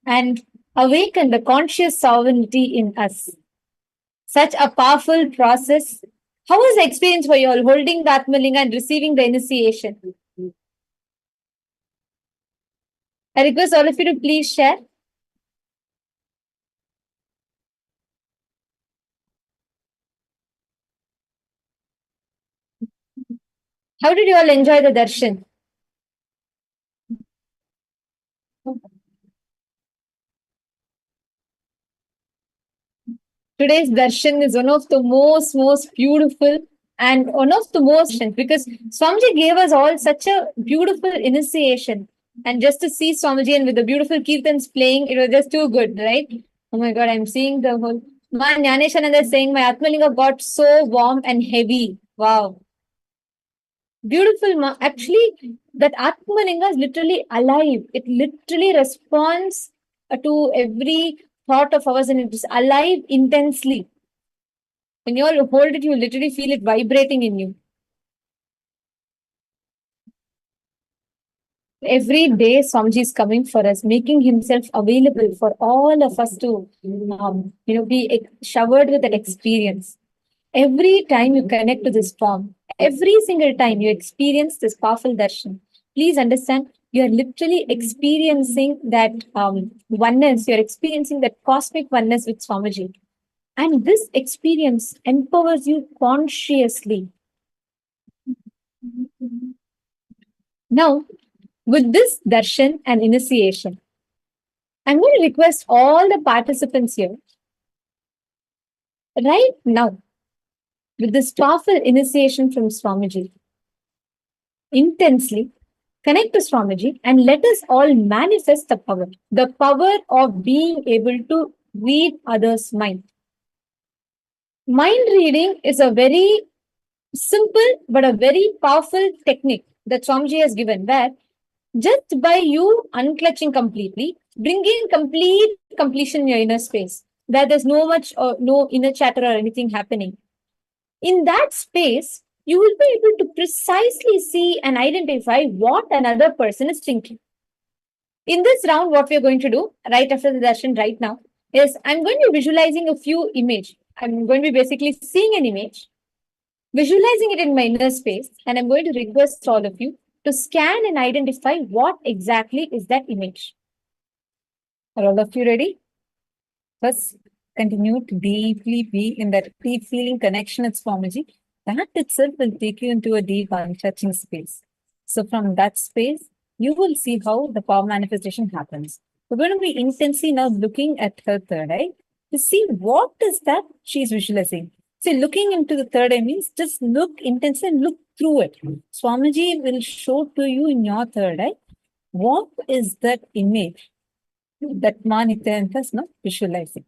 and awaken the conscious sovereignty in us. Such a powerful process. How was the experience for you all holding the Atmalinga and receiving the initiation? I request all of you to please share. How did you all enjoy the darshan? Today's darshan is one of the most beautiful and one of the most, because Swamiji gave us all such a beautiful initiation. And just to see Swamiji and with the beautiful kirtans playing, it was just too good, right? Oh my God, I'm seeing the whole. Ma Jnaneshananda is saying, my Atmalinga got so warm and heavy. Wow. Beautiful, ma. Actually, that Atmalinga is literally alive. It literally responds to every thought of ours and it is alive intensely. When you all hold it, you literally feel it vibrating in you. Every day, Swamiji is coming for us, making himself available for all of us to, be showered with that experience. Every time you connect to this form, every single time you experience this powerful darshan, please understand you are literally experiencing that oneness. You're experiencing that cosmic oneness with Swamiji. And this experience empowers you consciously. Now, with this darshan and initiation, I'm going to request all the participants here, right now, with this powerful initiation from Swamiji, intensely connect to Swamiji and let us all manifest the power of being able to read others' mind. Mind reading is a very simple but a very powerful technique that Swamiji has given, where just by you unclutching completely, bringing complete completion in your inner space, where there's no inner chatter or anything happening. In that space, you will be able to precisely see and identify what another person is thinking. In this round, what we're going to do right after the darshan right now is I'm going to be visualizing a few images. I'm going to be basically seeing an image, visualizing it in my inner space, and I'm going to request all of you to scan and identify what exactly is that image. Are all of you ready? First, continue to deeply be in that deep feeling connection with Swamiji. That itself will take you into a deep untouching space. So from that space, you will see how the power manifestation happens. We're going to be intensely now looking at her third eye to see what is that she's visualizing. See, looking into the third eye means just look intensely and look through it. Swamiji will show to you in your third eye what is that image that Ma Nithyananda is not visualizing.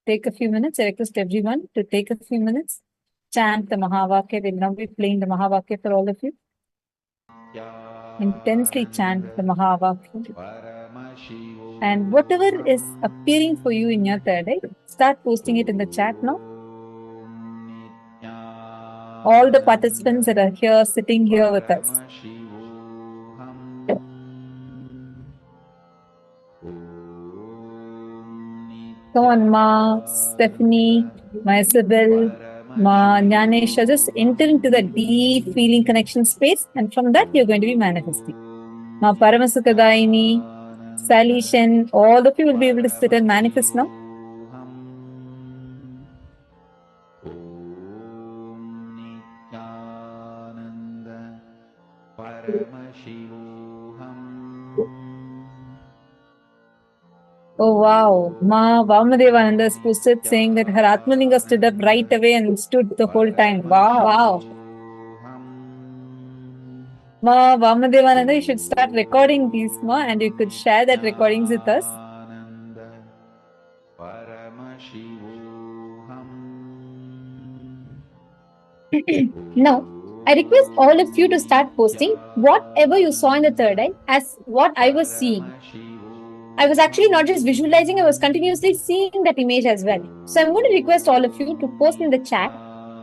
Take a few minutes. I request everyone to take a few minutes. Chant the Mahavakya. We'll now be playing the Mahavakya for all of you. Intensely chant the Mahavakya. And whatever is appearing for you in your third eye, start posting it in the chat now. All the participants that are here, sitting here with us. Come on, Ma, Stephanie, Ma Isabel, Ma Jnanesha, just enter into the deep feeling connection space, and from that you're going to be manifesting. Ma Paramasukadaini, Salishan, all of you will be able to sit and manifest now. Oh wow, Ma Vamadevananda has posted saying that her Atmalinga stood up right away and stood the whole time. Wow. Ma Vamadevananda, you should start recording these, Ma, and you could share that recordings with us. Now, I request all of you to start posting whatever you saw in the third eye as what I was seeing. I was actually not just visualizing, I was continuously seeing that image as well. So I'm going to request all of you to post in the chat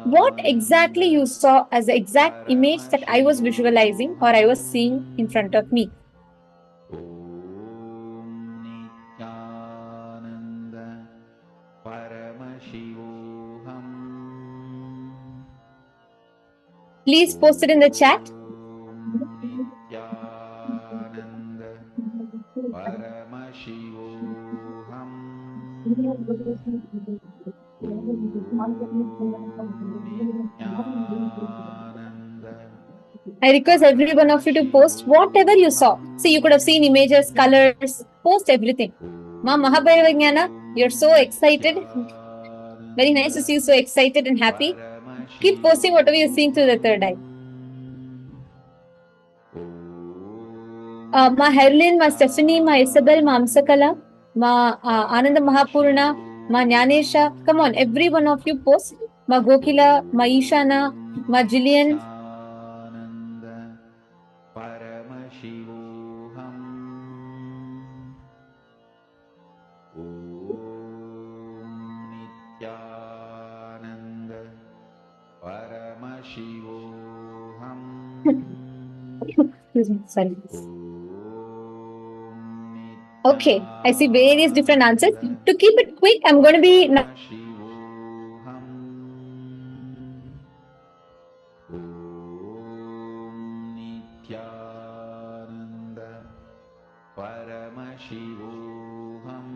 what exactly you saw as the exact image that I was visualizing or I was seeing in front of me. Please post it in the chat. Nithyananda Paramashivoham Nithyananda. I request every one of you to post whatever you saw. See, you could have seen images, colors, post everything. Ma Mahabhairavagnana, you're so excited. Very nice to see you so excited and happy. Keep posting whatever you're seeing through the third eye. Ma Herlin, Ma Stephanie, Ma Isabel, Ma Amsakala, Ma Ananda Mahapurna, Ma Jnanesha. Come on, every one of you post. Ma Gokila, Ma Ishana, Ma Jillian. Paramashivoham Nithyananda Paramashivoham. Sorry. Okay, I see various different answers. To keep it quick, I'm going to be Nithyananda Paramashivoham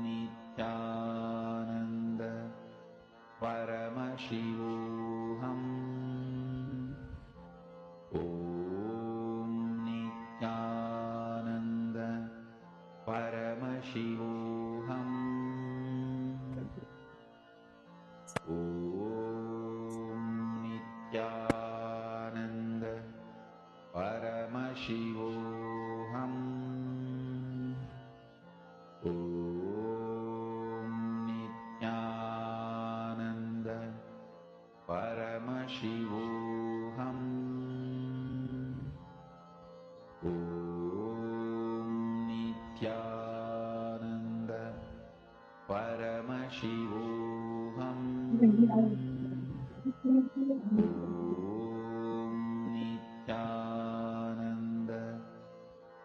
Nithyananda Paramashivoham Nithyananda Paramashivoham Nithyananda Paramashivoham Nithyananda Paramashivoham Nithyananda Paramashivoham Nithyananda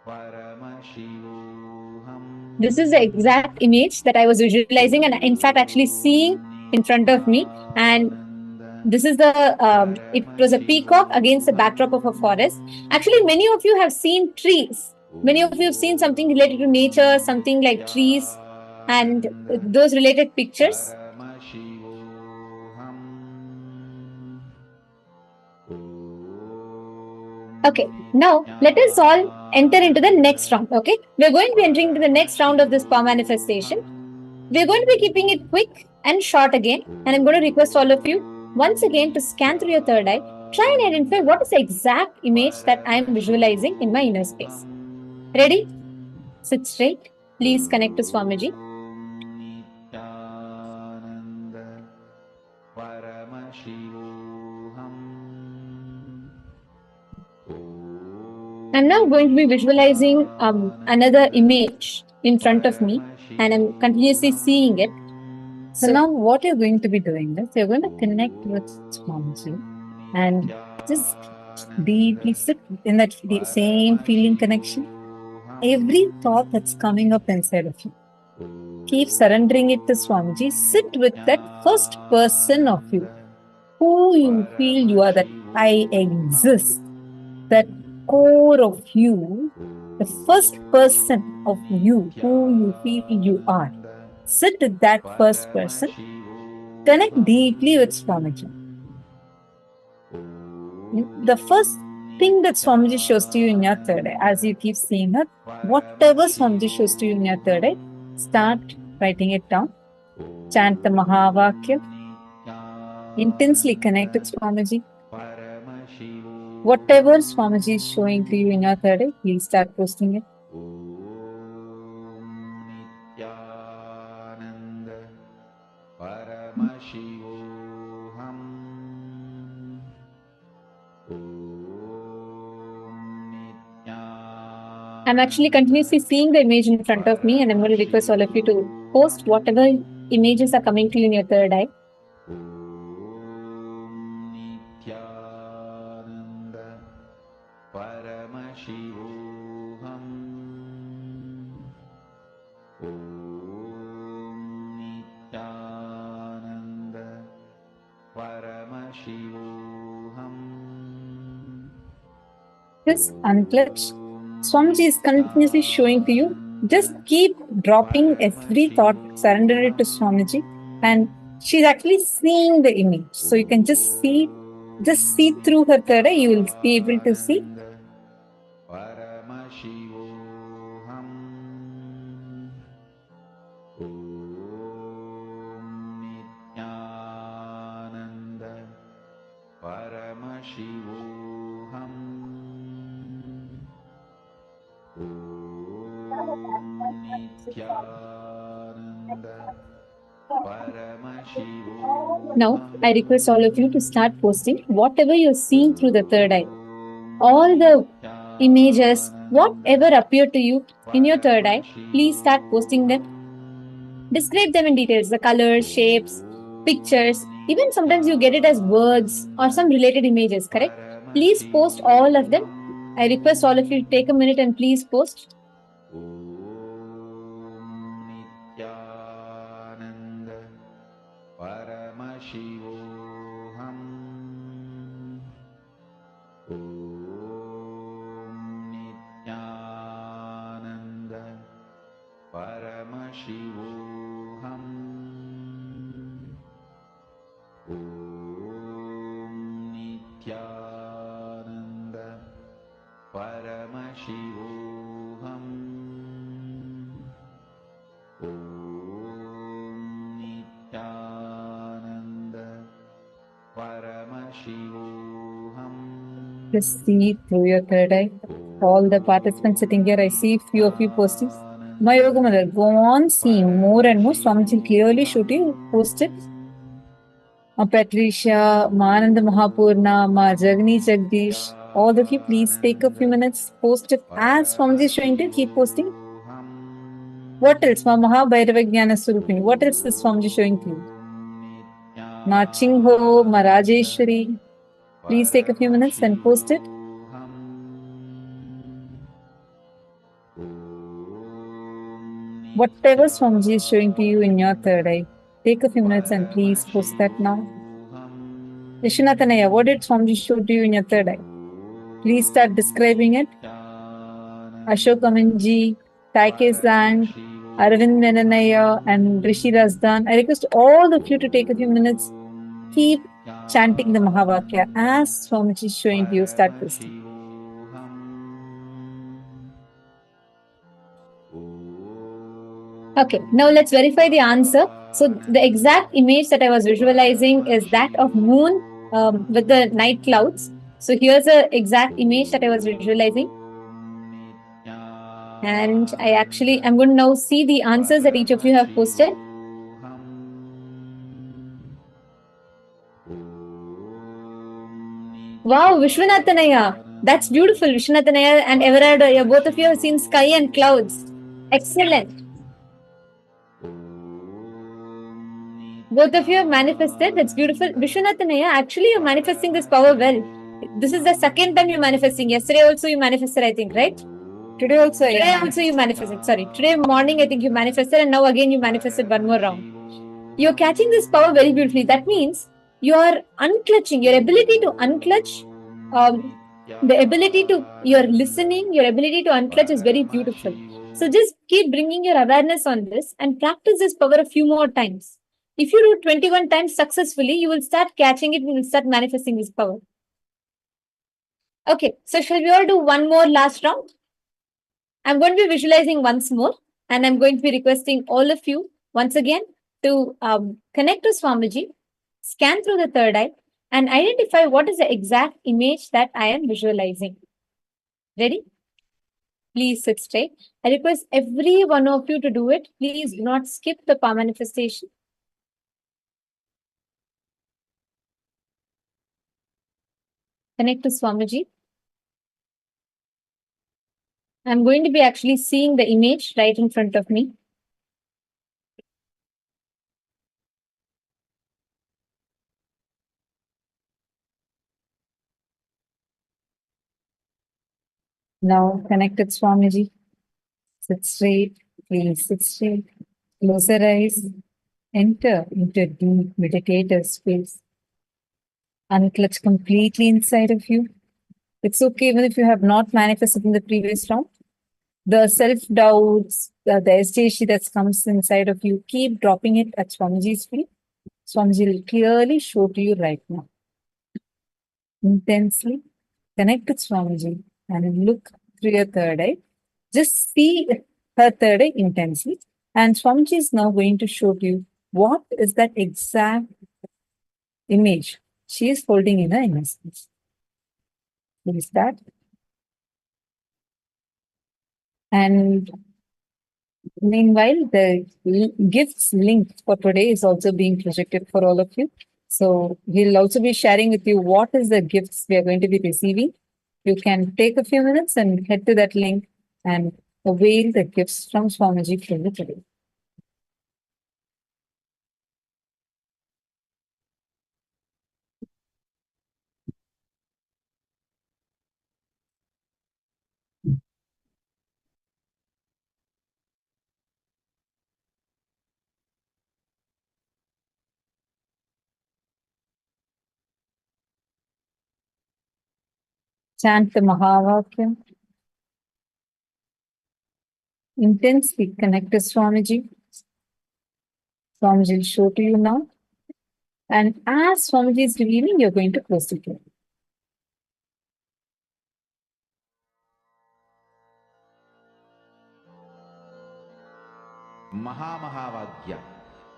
Paramashivoham. This is the exact image that I was visualizing and in fact actually seeing in front of me. And this is the, it was a peacock against the backdrop of a forest. Actually, many of you have seen trees. Many of you have seen something related to nature, something like trees and those related pictures. Okay, now let us all enter into the next round. Okay, we're going to be entering into the next round of this power manifestation. We're going to be keeping it quick and short again. And I'm going to request all of you once again to scan through your third eye. Try and identify what is the exact image that I am visualizing in my inner space. Ready? Sit straight. Please connect to Swamiji. I'm now going to be visualizing another image in front of me and I'm continuously seeing it. So now what you're going to be doing is you're going to connect with Swamiji and just deeply sit in that same feeling connection. Every thought that's coming up inside of you, keep surrendering it to Swamiji. Sit with that first person of you, who you feel you are, that I exist, that core of you, the first person of you, who you feel you are. Sit with that first person. Connect deeply with Swamiji. The first thing that Swamiji shows to you in your third eye, as you keep seeing her, whatever Swamiji shows to you in your third eye, start writing it down. Chant the Mahavakya. Intensely connect with Swamiji. Whatever Swamiji is showing to you in your third eye, please start posting it. Paramashivoham I'm actually continuously seeing the image in front of me and I'm going to request all of you to post whatever images are coming to you in your third eye. Nithyananda Paramashivoham Nithyananda Just unclutch. Swamiji is continuously showing to you. Just keep dropping every thought, surrender it to Swamiji, and she's actually seeing the image. So you can just see through her third eye. You will be able to see. Paramashivoham Nithyananda Paramashivoham Nithyananda Now, I request all of you to start posting whatever you're seeing through the third eye. All the images, whatever appear to you in your third eye, please start posting them. Describe them in details, the colors, shapes, pictures. Even sometimes you get it as words or some related images, correct? Please post all of them. I request all of you to take a minute and please post. Nithyananda Paramashivoham Nithyananda Paramashivoham Nithyananda Paramashivoham Nithyananda Paramashivoham. Just see through your third eye. All the participants sitting here, I see few of you posting. My Yoga Mother, go on seeing more and more. Swamiji clearly should you post it. Patricia, Mananda Mahapurna, Ma Jagni Jagdish, all of you, please take a few minutes, post it as Swamiji is showing to keep posting. What else? Ma Mahabhairavajnana Surupini. What else is Swamiji showing to you? Ma Chingho, Ma Rajeshwari. Please take a few minutes and post it. Whatever Swamiji is showing to you in your third eye, take a few minutes and please post that now. Vishwanathanaya, what did Swamiji show to you in your third eye? Please start describing it. Ashok Aminji, Taike-san, Arvind Menanaya, and Rishi Razdan. I request all of you to take a few minutes. Keep chanting the Mahavakya as Swamiji is showing to you. Start posting. Okay, now let's verify the answer. So the exact image that I was visualizing is that of moon with the night clouds. So here's the exact image that I was visualizing. And I'm going to now see the answers that each of you have posted. Wow, Vishwanathanaya, that's beautiful. Vishwanathanaya and Everard, both of you have seen sky and clouds. Excellent. Both of you have manifested. That's beautiful. Vishwanathanaya, actually you're manifesting this power well. This is the second time you're manifesting. Yesterday also you manifested, I think, right? Today also you manifested. Sorry. Today morning I think you manifested and now again you manifested one more round. You're catching this power very beautifully. That means you're unclutching. Your ability to unclutch, your listening, your ability to unclutch is very beautiful. So just keep bringing your awareness on this and practice this power a few more times. If you do 21 times successfully, you will start catching it, you will start manifesting this power. Okay, so shall we all do one more last round? I'm going to be visualizing once more, and I'm going to be requesting all of you once again to connect to Swamiji, scan through the third eye, and identify what is the exact image that I am visualizing. Ready? Please sit straight. I request every one of you to do it. Please do not skip the power manifestation. Connect to Swamiji. I'm going to be actually seeing the image right in front of me. Now connect with Swamiji. Sit straight. Please sit straight. Close your eyes. Enter into a deep meditative space. Unclutch completely inside of you. It's okay even if you have not manifested in the previous round. The self-doubts, the hesitation that comes inside of you, keep dropping it at Swamiji's feet. Swamiji will clearly show to you right now. Intensely connect with Swamiji and look through your third eye. Just see her third eye intensely. And Swamiji is now going to show to you what is that exact image she is holding in her innocence. Will you start? And meanwhile, the gifts link for today is also being projected for all of you. So we'll also be sharing with you what is the gifts we are going to be receiving. You can take a few minutes and head to that link and avail the gifts from Swamiji for you today. Chant the Mahavakyam. Intensely connect to Swamiji. Swamiji will show to you now. And as Swamiji is revealing, you're going to close the door. Mahavagya,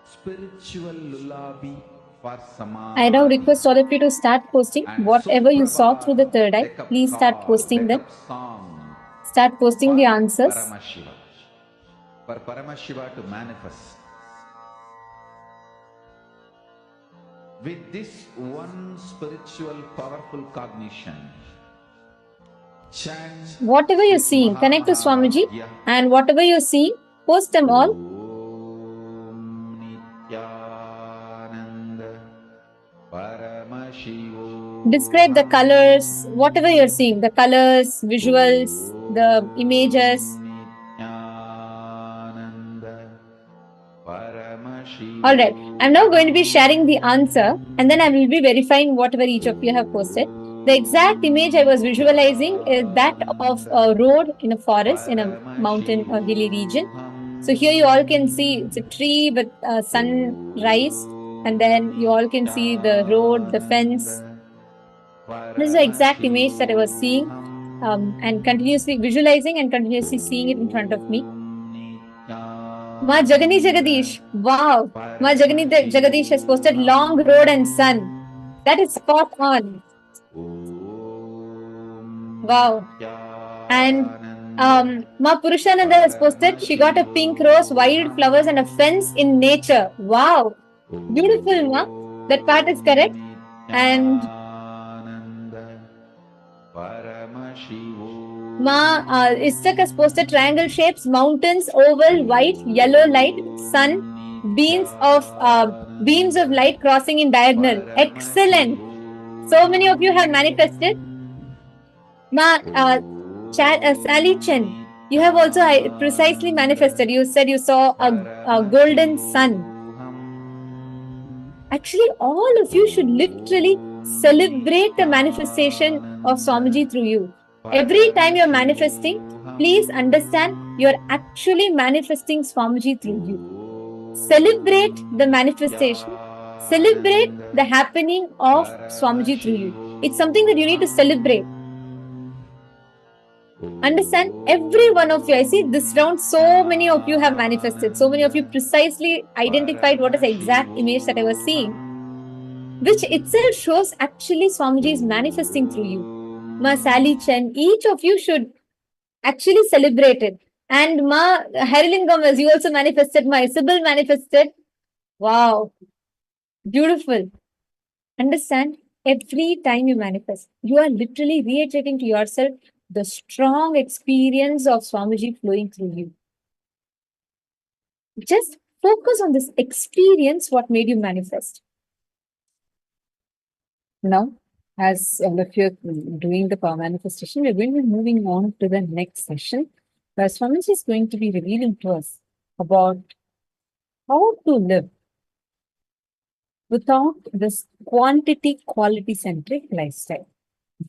spiritual lullaby for Samadhi. I now request all of you to start posting And whatever you saw through the third eye. wake up Please start call, posting wake them. up song Start posting the answers. Paramashiva. For Paramashiva to manifest. With this one spiritual powerful cognition, chant Whatever you're seeing, connect to Swamiji, and whatever you're seeing, post them all. Om Nithyananda Paramashivoham Describe the colors, whatever you're seeing, the colors, visuals, the images. Nithyananda Paramashivoham. All right, I'm now going to be sharing the answer, and then I will be verifying whatever each of you have posted. The exact image I was visualizing is that of a road in a forest, in a mountain or hilly region. So here you all can see it's a tree with sunrise, and then you all can see the road, the fence. This is the exact image that I was seeing and continuously visualizing and continuously seeing it in front of me. Ma Jagani Jagadish. Wow. Ma Jagani Jagadish has posted long road and sun. That is spot on. Wow. And Ma Purushananda has posted, she got a pink rose, wild flowers, and a fence in nature. Wow. Beautiful, Ma. That part is correct. And Ma Istak has posted triangle shapes, mountains, oval, white, yellow light, sun, beams of light crossing in diagonal. Excellent. So many of you have manifested. Ma Sally Chen, you have also precisely manifested. You said you saw a golden sun. Actually, all of you should literally celebrate the manifestation of Swamiji through you. Every time you're manifesting, please understand you're actually manifesting Swamiji through you. Celebrate the manifestation. Celebrate the happening of Swamiji through you. It's something that you need to celebrate. Understand, every one of you, I see this round, so many of you have manifested. So many of you precisely identified what is the exact image that I was seeing, which itself shows actually Swamiji is manifesting through you. Ma Sally Chen, each of you should actually celebrate it. And Ma Harilingam, as you also manifested, Ma Sybil manifested. Wow, beautiful. Understand, every time you manifest, you are literally reiterating to yourself the strong experience of Swamiji flowing through you. Just focus on this experience, what made you manifest. Now, as all of you are doing the power manifestation, we're going to be moving on to the next session, where Swamiji is going to be revealing to us about how to live without this quantity-quality-centric lifestyle.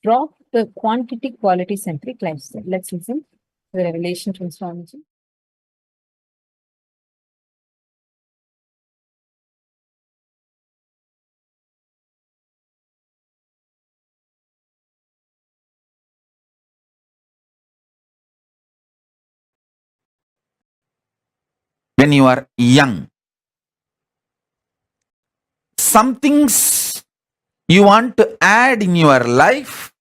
Drop the quantity quality centric lifestyle. Let's listen to the revelation from Swamiji. When you are young, some things you want to add in your life,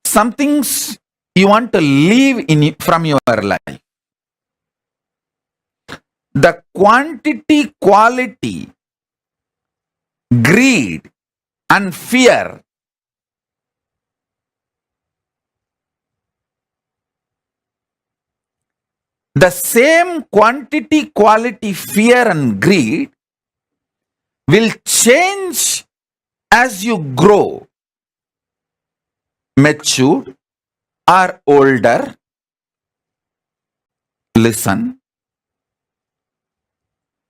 some things you want to leave from your life. The quantity, quality, greed, and fear the same quantity, quality, fear, and greed will change as you grow, mature, or older. Listen.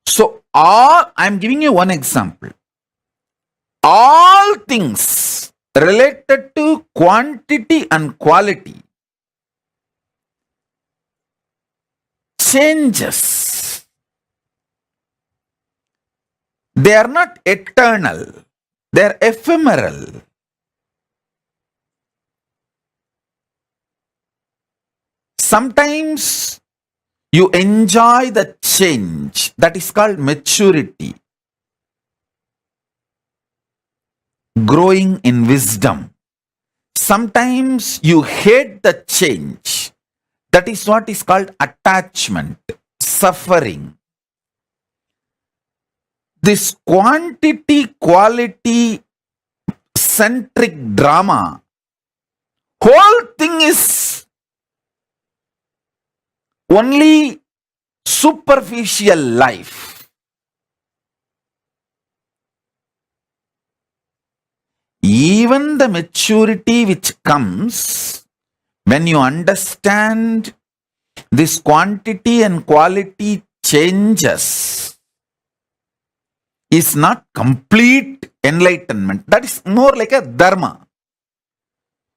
So, I'm giving you one example. All things related to quantity and quality changes. They are not eternal. They are ephemeral. Sometimes you enjoy the change. That is called maturity. Growing in wisdom. Sometimes you hate the change. That is what is called attachment, suffering. This quantity, quality centric drama, whole thing is only superficial life. Even the maturity which comes when you understand this quantity and quality changes is not complete enlightenment. That is more like a dharma.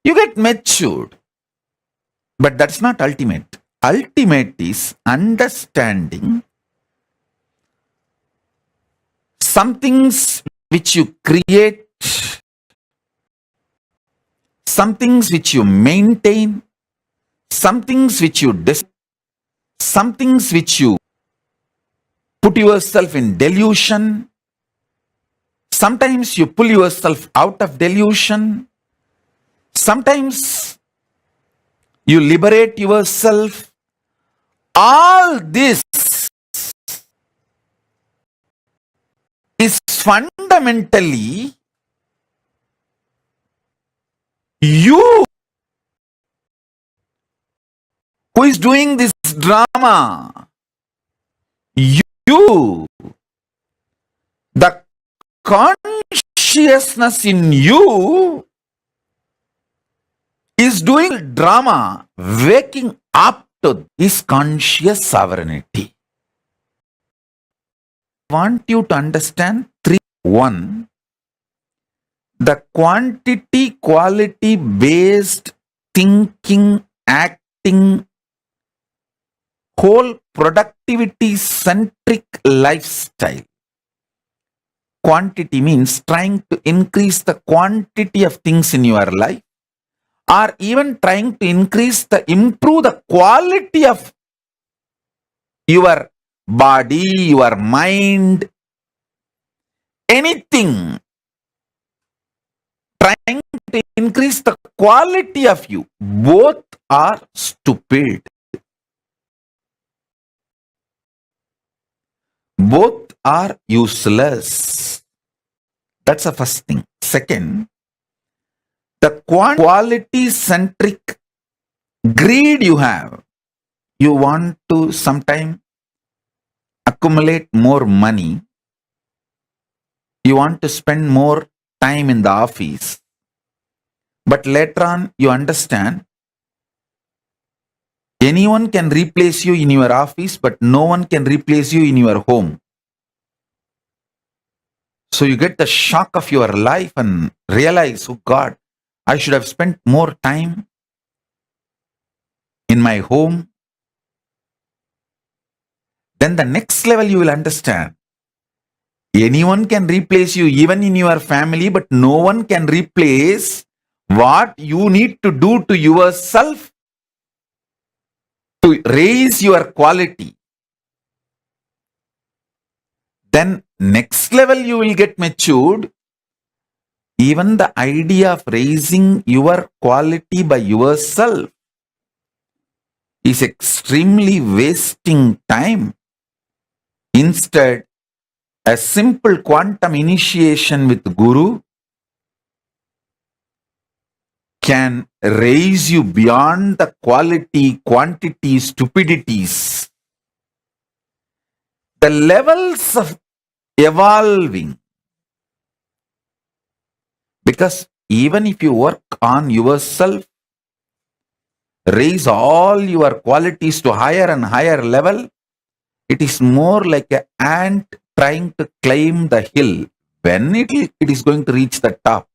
You get matured, but that's not ultimate. Ultimate is understanding some things which you create, some things which you maintain, some things which you some things which you put yourself in delusion. Sometimes you pull yourself out of delusion. Sometimes you liberate yourself. All this is fundamentally you who is doing this drama. You, the consciousness in you is doing drama, waking up to this conscious sovereignty. I want you to understand three. One, the quantity, quality based thinking, acting, whole productivity centric lifestyle. Quantity means trying to increase the quantity of things in your life, or even trying to improve the quality of your body, your mind, anything. Trying to increase the quality of you. Both are stupid. Both are useless. That's the first thing. Second, the quality centric greed you have. You want to sometime accumulate more money. You want to spend more time in the office. But later on, you understand anyone can replace you in your office, but no one can replace you in your home. So you get the shock of your life and realize, oh God, I should have spent more time in my home. Then the next level you will understand. Anyone can replace you, even in your family, but no one can replace what you need to do to yourself to raise your quality. Then next level you will get matured. Even the idea of raising your quality by yourself is extremely wasting time. Instead, a simple quantum initiation with Guru can raise you beyond the quality, quantity, stupidities. The levels of evolving. Because even if you work on yourself, raise all your qualities to higher and higher level, it is more like an ant trying to climb the hill. When it is going to reach the top.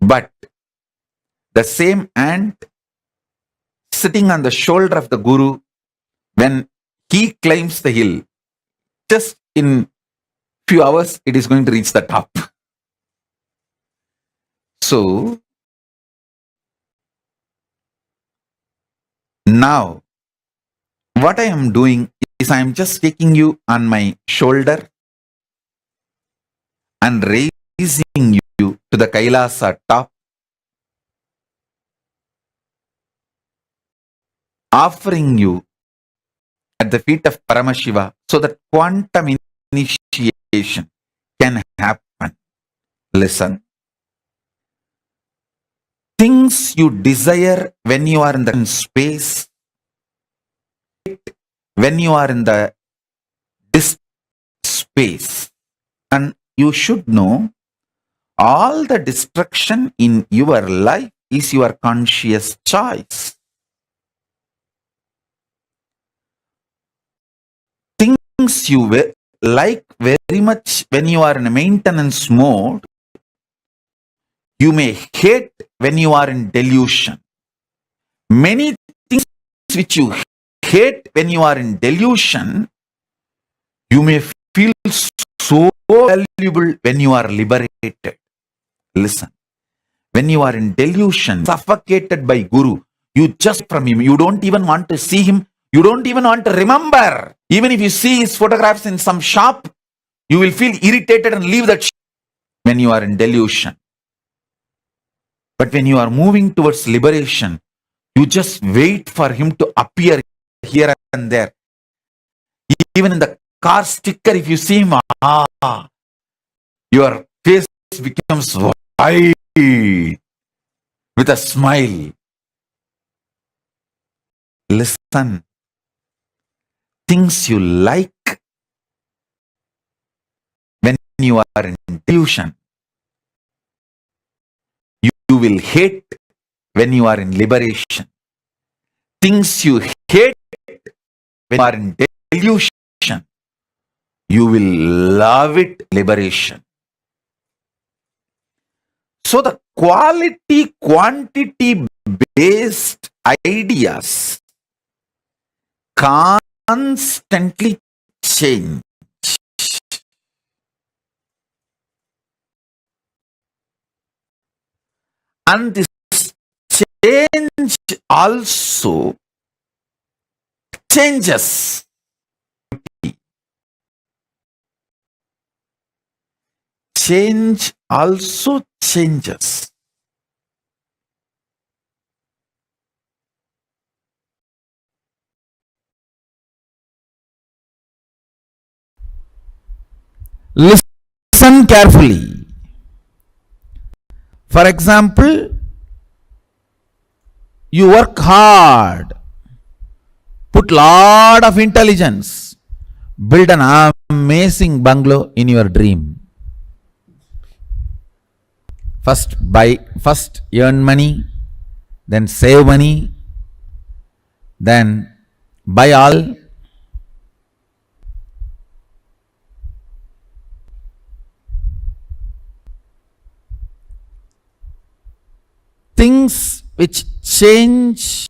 But the same ant sitting on the shoulder of the Guru, when he climbs the hill, just in few hours, it is going to reach the top. So, now, what I am doing is I am just taking you on my shoulder and raising you to the KAILASA top, offering you at the feet of Paramashiva so that quantum initiation can happen. Listen. Things you desire when you are in the space, when you are in the space. And you should know, all the destruction in your life is your conscious choice. Things you like very much when you are in a maintenance mode, you may hate when you are in delusion. Many things which you hate when you are in delusion, you may feel so valuable when you are liberated. Listen, when you are in delusion, suffocated by Guru, you just from him, you don't even want to see him, you don't even want to remember. Even if you see his photographs in some shop, you will feel irritated and leave that when you are in delusion. But when you are moving towards liberation, you just wait for him to appear here and there. Even in the car sticker, if you see him, your face becomes white with a smile. Listen, things you like when you are in delusion, you will hate when you are in liberation. Things you hate when you are in delusion, you will love it, liberation. So the quality, quantity based ideas constantly change. And this change also changes. Change also changes. Listen carefully. For example, you work hard, put lot of intelligence, build an amazing bungalow in your dream. First earn money, then save money, then buy all. things which change.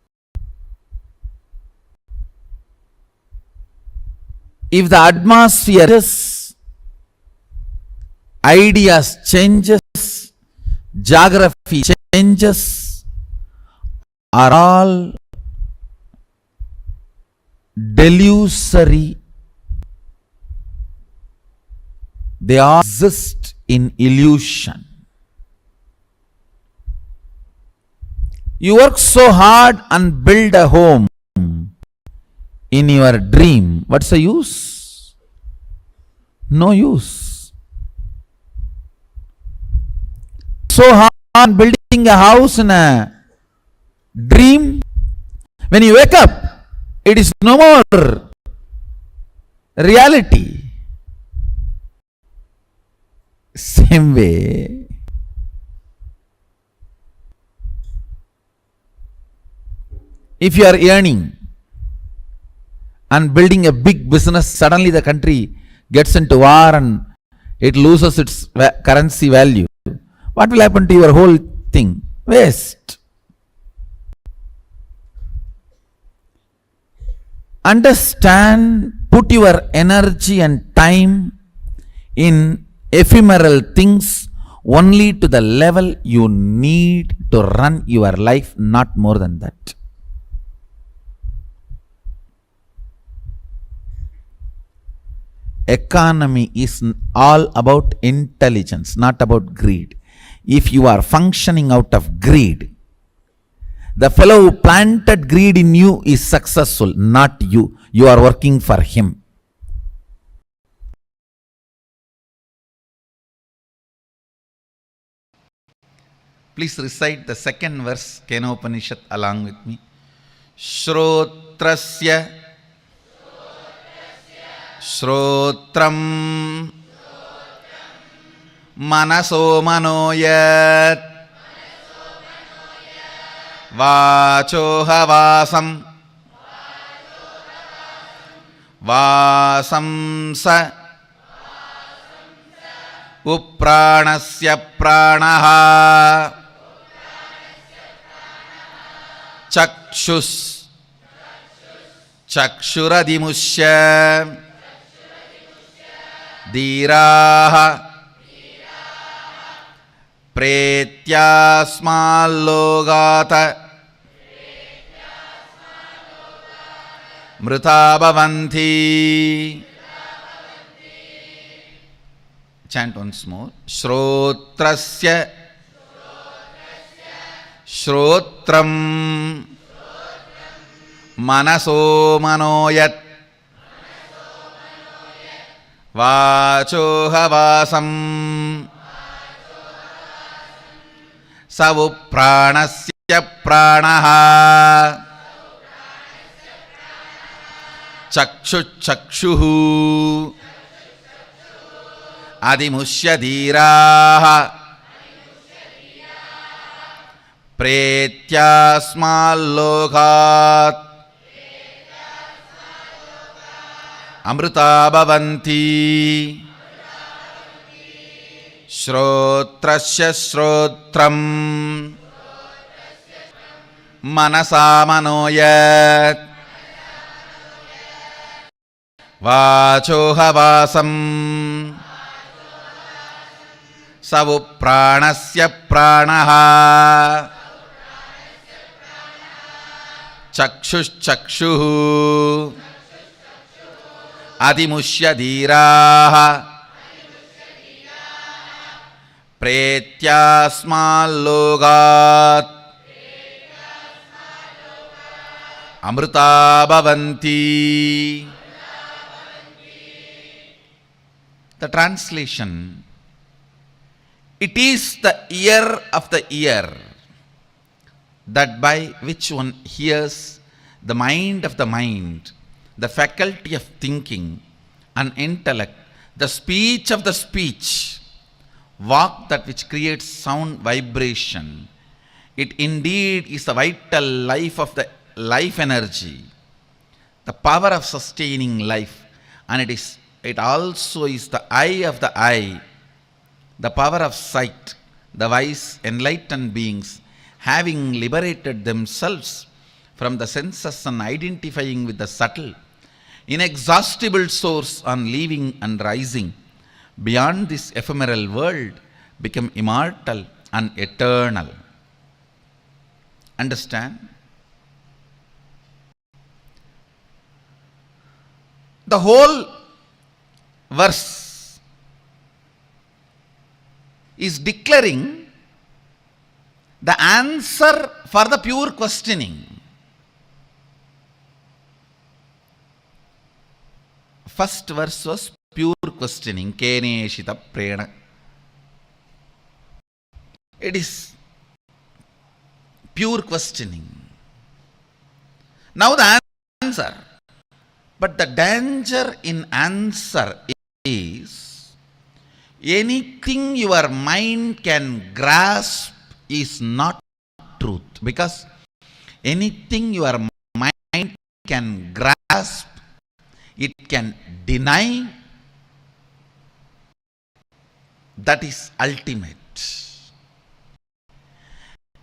If the atmosphere changes, ideas changes, geography changes, are all delusory. They all exist in illusion. You work so hard and build a home in your dream. What's the use? No use. So hard building a house in a dream. When you wake up, it is no more reality. Same way, if you are yearning and building a big business, suddenly the country gets into war and it loses its currency value. What will happen to your whole thing? Waste. Understand, put your energy and time in ephemeral things only to the level you need to run your life, not more than that. Economy is all about intelligence, not about greed. If you are functioning out of greed, the fellow who planted greed in you is successful, not you. You are working for him. Please recite the second verse, Kenopanishad, along with me. Shrotrasya Shrotram Manaso Manoyat Vachoha Vasam Vasamsa Upranasya Pranaha Chakshus Chakshuradimushya Dhiraha Pretyasmallogata Mrita Bhavanti. Chant once more. Shrotrasya Shrotram Manaso Manoyat Vachoha Vasam Savupranasya Pranaha Chakshuhu Adimushya Dhiraha Pretyasmallokat Amrita Bhavanti. Shrotrasya Shrotram Manasa Manoyat Vachoha Vasam Savupranasya Pranaha Chakshuhu Adimushya Dhiraha Pretyasmallogat Amrita Bhavanti. The translation: it is the ear of the ear, that by which one hears, the mind of the mind, the faculty of thinking and intellect, the speech of the speech, Vak, that which creates sound vibration. It indeed is the vital life of the life energy, the power of sustaining life, and it also is the eye of the eye, the power of sight. The wise enlightened beings having liberated themselves from the senses and identifying with the subtle, inexhaustible source on leaving and rising beyond this ephemeral world, become immortal and eternal. Understand? The whole verse is declaring the answer for the pure questioning. First verse was pure questioning, keneshita prena. It is pure questioning. Now the answer. But the danger in answer is anything your mind can grasp is not truth. Because anything your mind can grasp, it can deny, that is ultimate.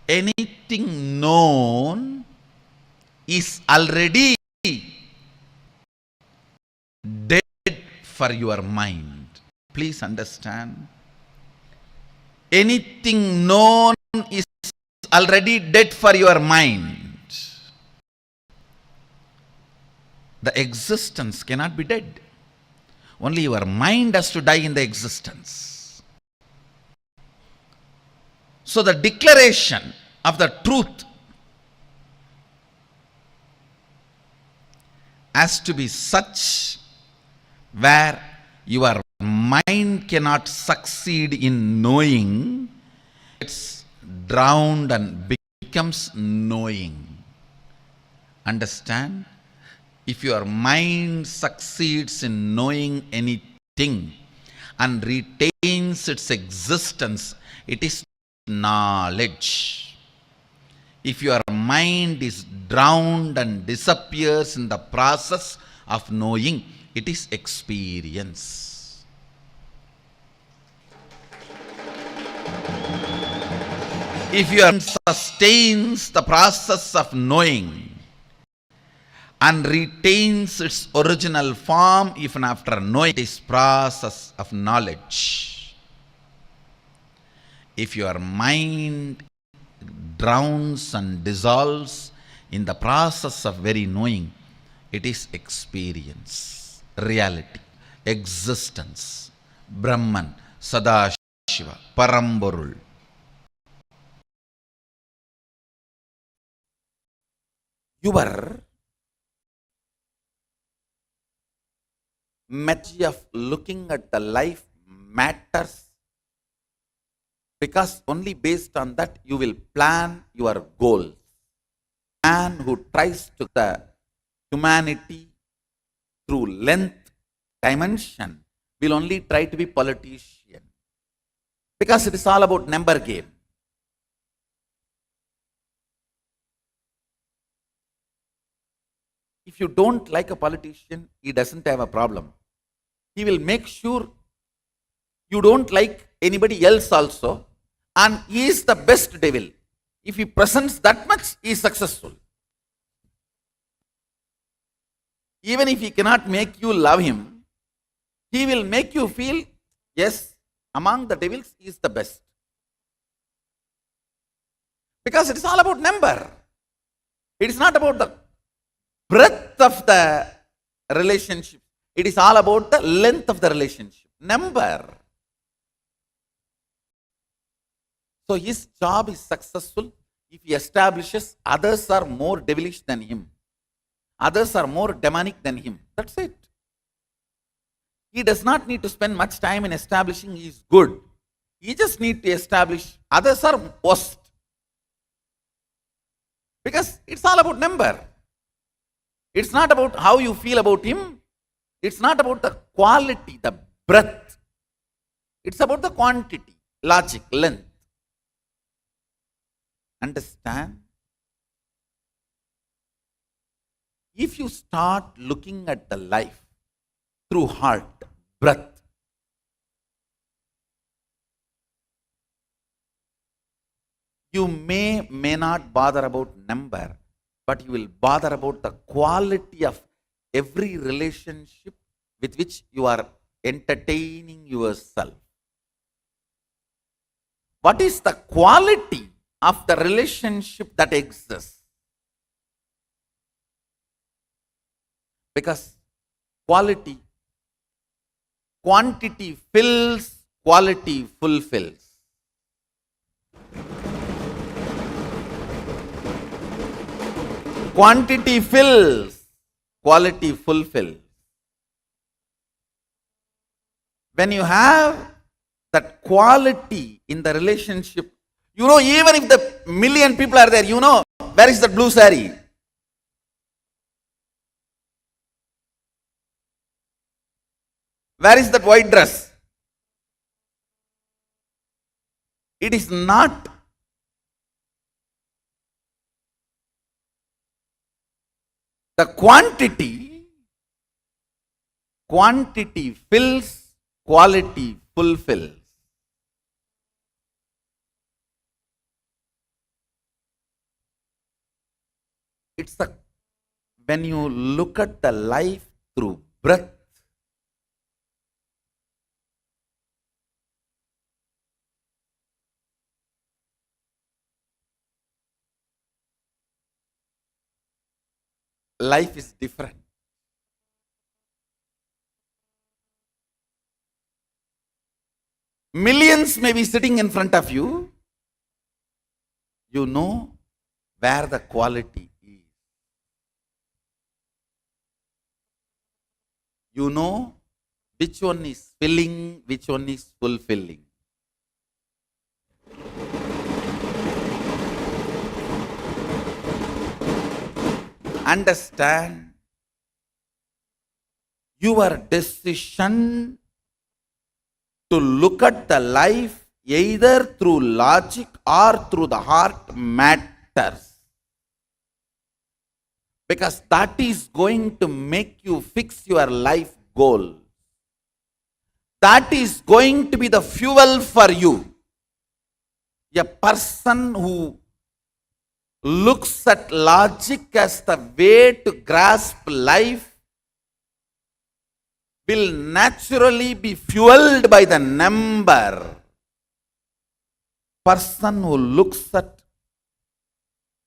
Anything known is already dead for your mind. Please understand. Anything known is already dead for your mind. The existence cannot be dead. Only your mind has to die in the existence. So the declaration of the truth has to be such where your mind cannot succeed in knowing, it's drowned and becomes knowing. Understand? If your mind succeeds in knowing anything and retains its existence, it is knowledge. If your mind is drowned and disappears in the process of knowing, it is experience. If your mind sustains the process of knowing and retains its original form even after knowing, it is process of knowledge. If your mind drowns and dissolves in the process of very knowing, it is experience, reality, existence, Brahman, Sadashiva, Paramborul. Your method of looking at the life matters, because only based on that you will plan your goals. Man who tries to the humanity through length dimension will only try to be politician, because it is all about number game. If you don't like a politician, he doesn't have a problem. He will make sure you don't like anybody else also, and he is the best devil. If he presents that much, he is successful. Even if he cannot make you love him, he will make you feel, yes, among the devils, he is the best. Because it is all about number. It is not about the breadth of the relationship. It is all about the length of the relationship. Number. So his job is successful if he establishes others are more devilish than him. Others are more demonic than him. That's it. He does not need to spend much time in establishing he is good. He just needs to establish others are worst. Because it's all about number. It's not about how you feel about him. It's not about the quality, the breadth. It's about the quantity, logic, length. Understand? If you start looking at the life through heart, breath, You may not bother about number, but you will bother about the quality of every relationship with which you are entertaining yourself. What is the quality of the relationship that exists? Because quantity fills, quality fulfills. Quantity fills, quality fulfills. When you have that quality in the relationship, even if the million people are there, where is that blue saree? Where is that white dress? It is not. The quantity fills, quality fulfills. It's when you look at the life through breath, life is different. Millions may be sitting in front of you. You know where the quality is. You know which one is filling, which one is fulfilling. Understand your decision to look at the life either through logic or through the heart matters. Because that is going to make you fix your life goal. That is going to be the fuel for you. A person who looks at logic as the way to grasp life will naturally be fueled by the number. Person who looks at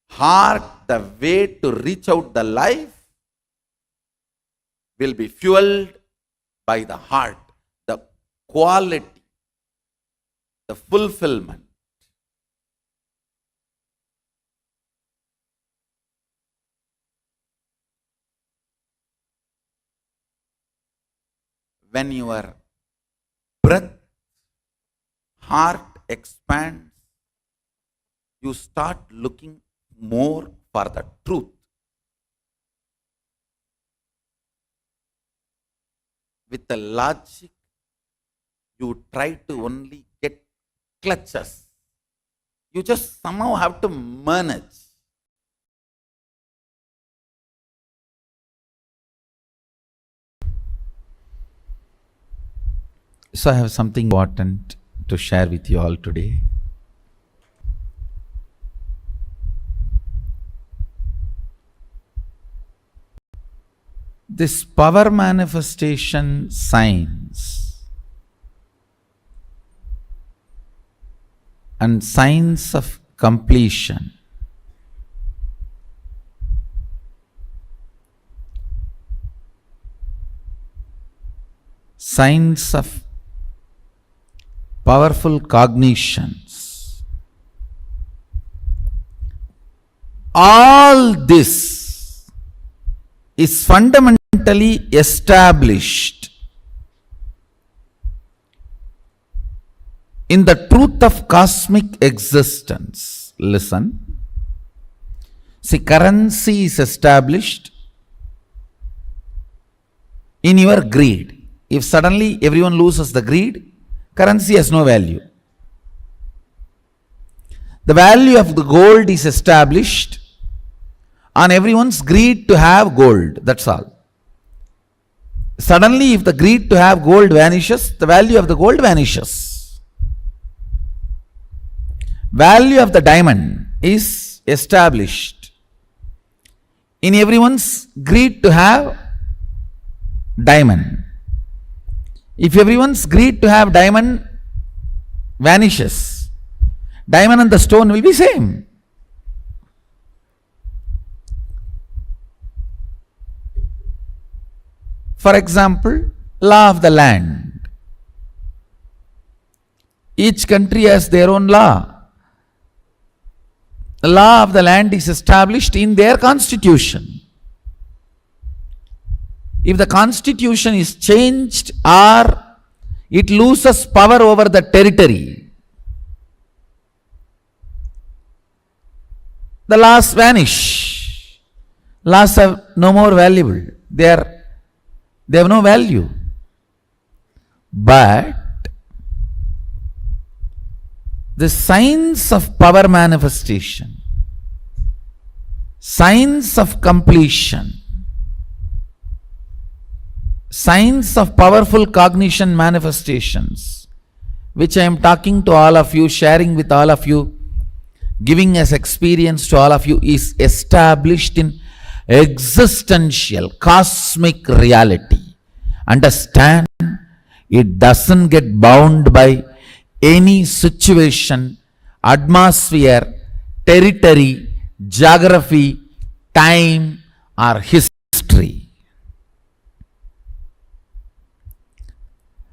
heart, the way to reach out the life, will be fueled by the heart, the quality, the fulfillment. When your breath, heart expands, you start looking more for the truth. With the logic, you try to only get clutches. You just somehow have to manage. So I have something important to share with you all today. This power manifestation science and science of completion science of powerful cognitions, all this is fundamentally established in the truth of cosmic existence. Listen. See, currency is established in your greed. If suddenly everyone loses the greed, currency has no value. The value of the gold is established on everyone's greed to have gold. That's all. Suddenly, if the greed to have gold vanishes, the value of the gold vanishes. value of the diamond is established in everyone's greed to have diamond. If everyone's greed to have diamond vanishes, diamond and the stone will be same. For example, law of the land. Each country has their own law. The law of the land is established in their constitution. If the constitution is changed or it loses power over the territory, the laws vanish. Laws have no more valuable. They have no value. But the signs of power manifestation, signs of completion, signs of powerful cognition manifestations, which I am talking to all of you, sharing with all of you, giving as experience to all of you, is established in existential, cosmic reality. Understand, it doesn't get bound by any situation, atmosphere, territory, geography, time, or history.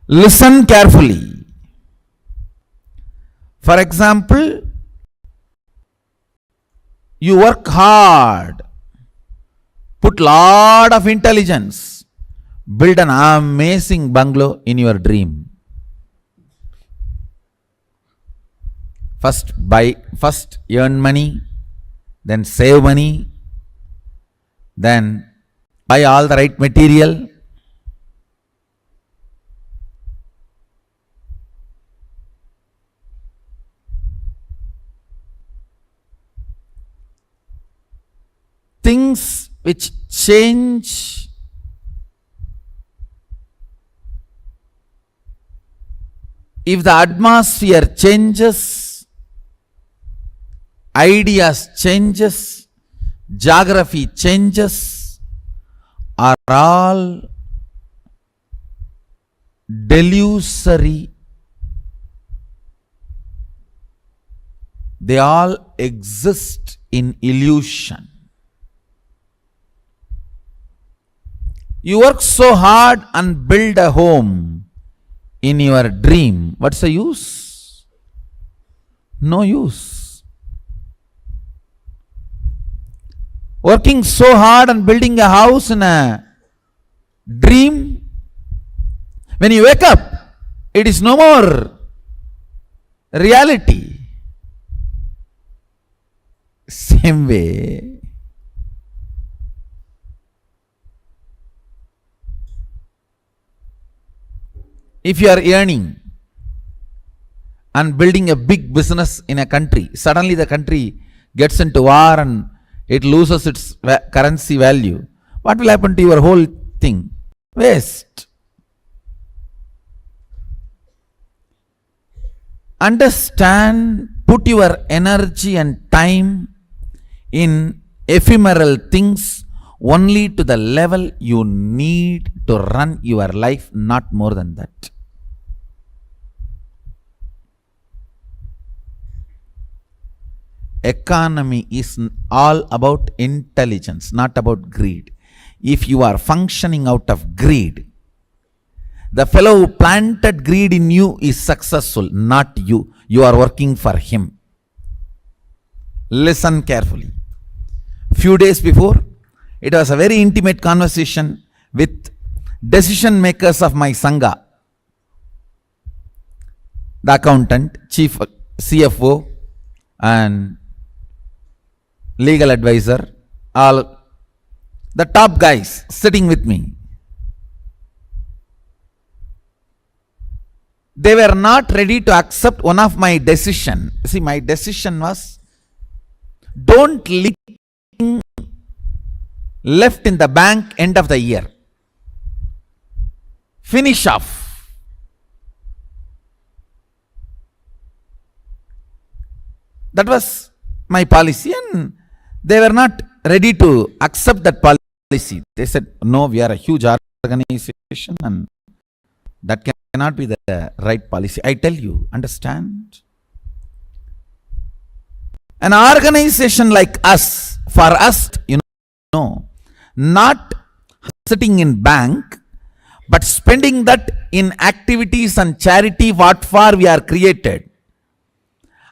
Listen carefully. For example, you work hard, put lot of intelligence, build an amazing bungalow in your dream. First earn money, then save money, then buy all the right material. Things which change if the atmosphere changes, ideas changes, geography changes, are all delusory. They all exist in illusion. You work so hard and build a home in your dream. What's the use? No use. Working so hard and building a house in a dream, when you wake up, it is no more reality. Same way, if you are earning and building a big business in a country, suddenly the country gets into war and it loses its currency value, what will happen to your whole thing? Waste. Understand, put your energy and time in ephemeral things only to the level you need to run your life, not more than that. Economy is all about intelligence, not about greed. If you are functioning out of greed, the fellow who planted greed in you is successful, not you. You are working for him. Listen carefully. Few days before, it was a very intimate conversation with decision makers of my Sangha. The accountant, chief CFO, and legal advisor, all the top guys sitting with me. They were not ready to accept one of my decision. See, my decision was, don't leave left in the bank end of the year. Finish off. That was my policy, and they were not ready to accept that policy. They said, no, we are a huge organization and that cannot be the right policy. I tell you, understand? An organization like us, for us, not sitting in bank, but spending that in activities and charity what for we are created,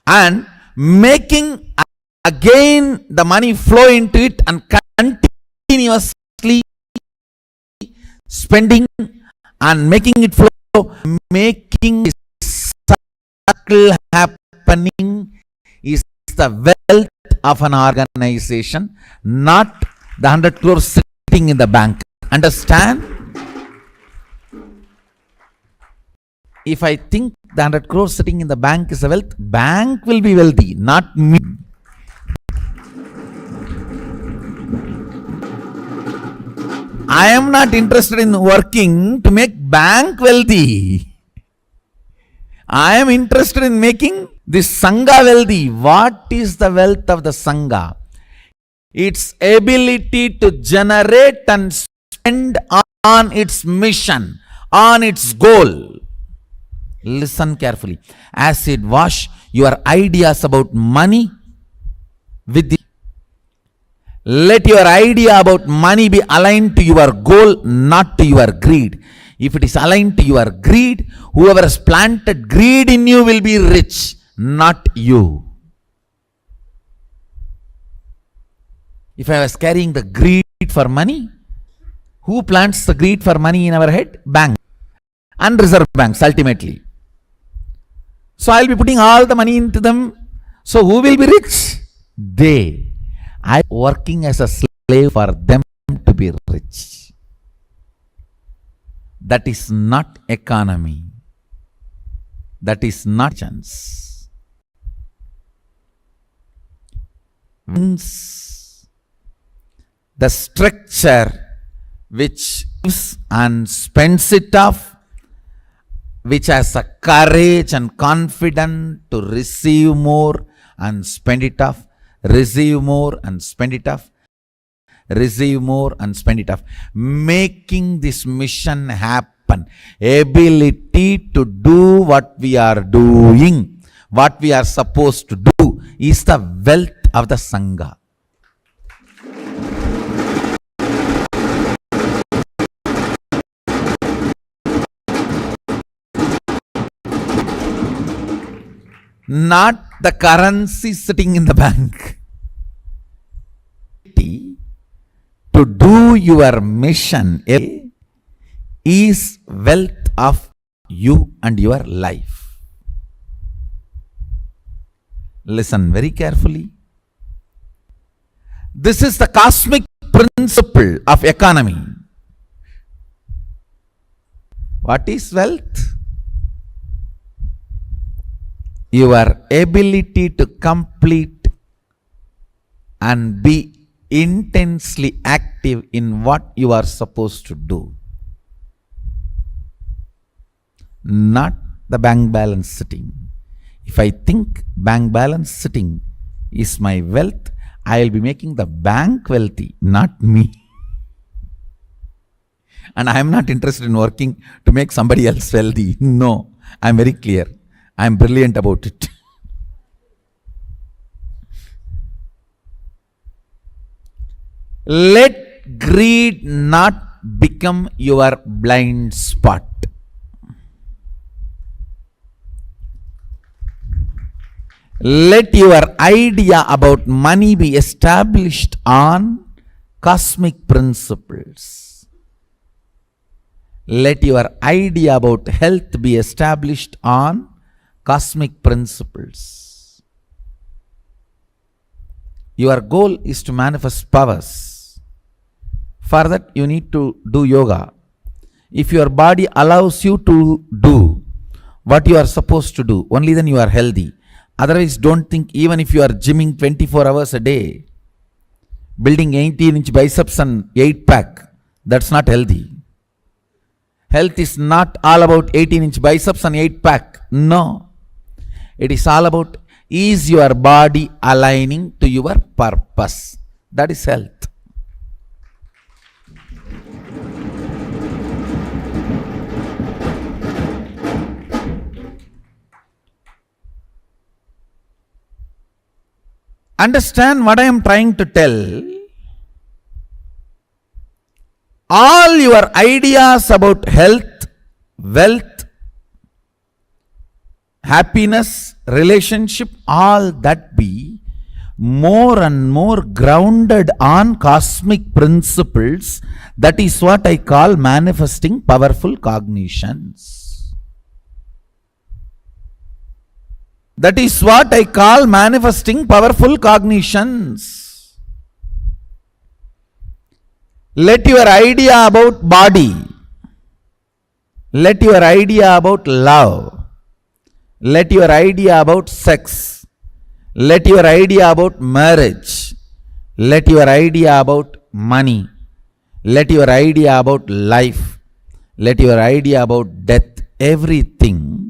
and making again the money flow into it and continuously spending and making it flow, making this circle happening is the wealth of an organization, not the 100 crores sitting in the bank. Understand? If I think the 100 crores sitting in the bank is a wealth, bank will be wealthy, not me. I am not interested in working to make bank wealthy. I am interested in making this Sangha wealthy. What is the wealth of the Sangha? Its ability to generate and spend on its mission, on its goal. Listen carefully. Acid wash your ideas about money with the. Let your idea about money be aligned to your goal, not to your greed. If it is aligned to your greed, whoever has planted greed in you will be rich, not you. If I was carrying the greed for money, who plants the greed for money in our head? Bank and reserve banks ultimately. So I will be putting all the money into them. So who will be rich? They. I am working as a slave for them to be rich. That is not economy. That is not chance. The structure which gives and spends it off, which has a courage and confidence to receive more and spend it off, receive more and spend it off, receive more and spend it off, making this mission happen. Ability to do what we are doing, what we are supposed to do, is the wealth of the Sangha. Not the currency sitting in the bank. To do your mission is wealth of you and your life. Listen very carefully. This is the cosmic principle of economy. What is wealth? Your ability to complete and be intensely active in what you are supposed to do. Not the bank balance sitting. If I think bank balance sitting is my wealth, I will be making the bank wealthy, not me. And I am not interested in working to make somebody else wealthy. No, I am very clear. I am brilliant about it. Let greed not become your blind spot. Let your idea about money be established on cosmic principles. Let your idea about health be established on cosmic principles. Your goal is to manifest powers. For that, you need to do yoga. If your body allows you to do what you are supposed to do, only then you are healthy. Otherwise, don't think, even if you are gymming 24 hours a day, building 18-inch biceps and 8-pack, that's not healthy. Health is not all about 18-inch biceps and 8-pack. No. It is all about is your body aligning to your purpose? That is health. Understand what I am trying to tell? All your ideas about health, wealth, happiness, relationship, all that be more and more grounded on cosmic principles. That is what I call manifesting powerful cognitions. That is what I call manifesting powerful cognitions. Let your idea about body, let your idea about love, let your idea about sex, let your idea about marriage, let your idea about money, let your idea about life, let your idea about death, everything,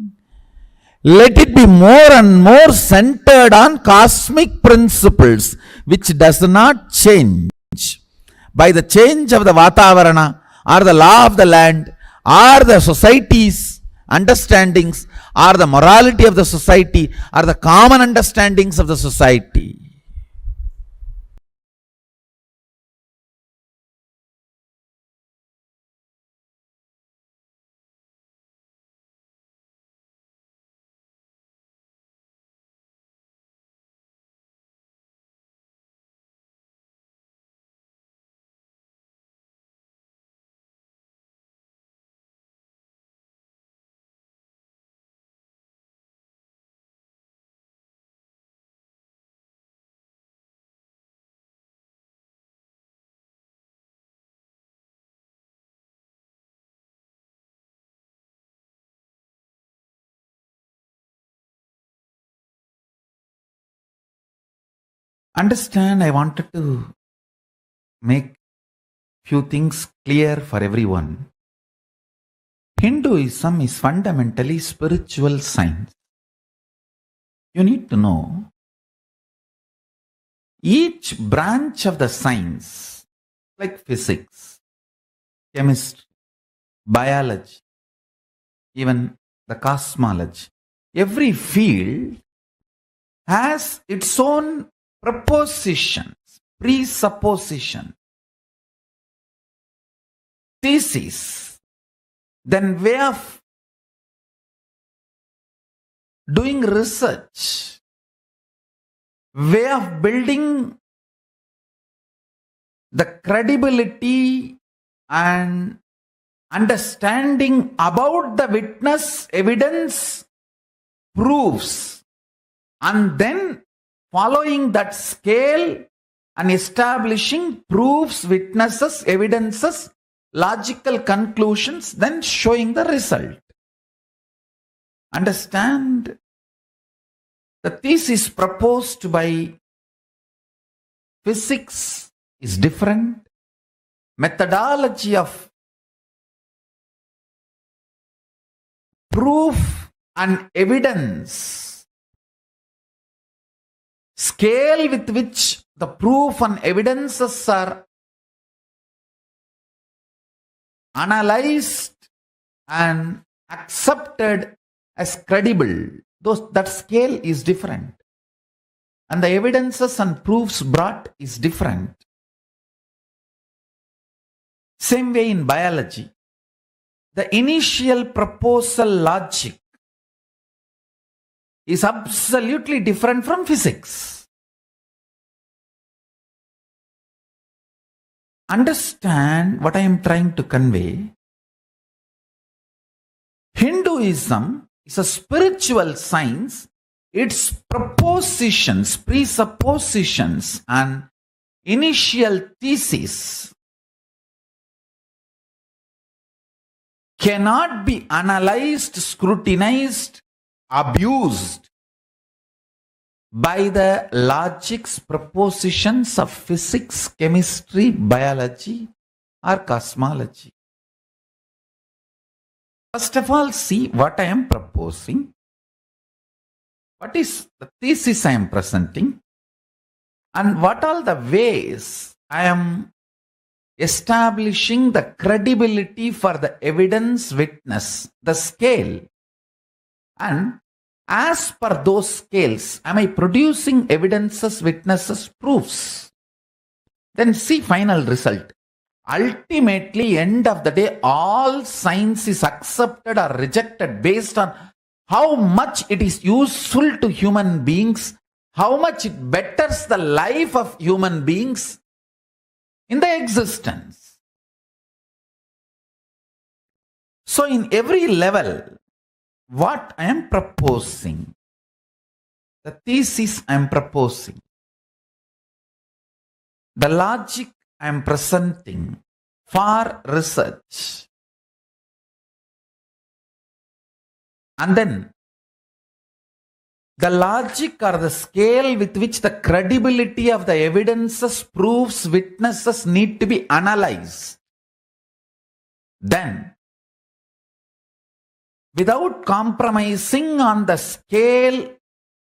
let it be more and more centered on cosmic principles, which does not change by the change of the Vatavarana or the law of the land or the society's understandings or the morality of the society or the common understandings of the society. Understand, I wanted to make few things clear for everyone. Hinduism is fundamentally spiritual science. You need to know each branch of the science, like physics, chemistry, biology, even the cosmology, every field has its own propositions, presupposition, thesis, then way of doing research, way of building the credibility and understanding about the witness, evidence, proofs, and then following that scale and establishing proofs, witnesses, evidences, logical conclusions, then showing the result. Understand, the thesis proposed by physics is different. Methodology of proof and evidence, scale with which the proof and evidences are analyzed and accepted as credible, that scale is different. And the evidences and proofs brought is different. Same way in biology. The initial proposal logic is absolutely different from physics. Understand what I am trying to convey. Hinduism is a spiritual science. Its propositions, presuppositions, and initial thesis cannot be analyzed, scrutinized, abused by the logics, propositions of physics, chemistry, biology, or cosmology. First of all, see what I am proposing. what is the thesis I am presenting, and what are the ways I am establishing the credibility for the evidence witness, the scale. And as per those scales, am I producing evidences, witnesses, proofs? Then see final result. Ultimately, end of the day, all science is accepted or rejected based on how much it is useful to human beings, how much it betters the life of human beings in the existence. So in every level, what I am proposing, the thesis I am proposing, the logic I am presenting for research, and then the logic or the scale with which the credibility of the evidences, proofs, witnesses need to be analyzed. Then, without compromising on the scale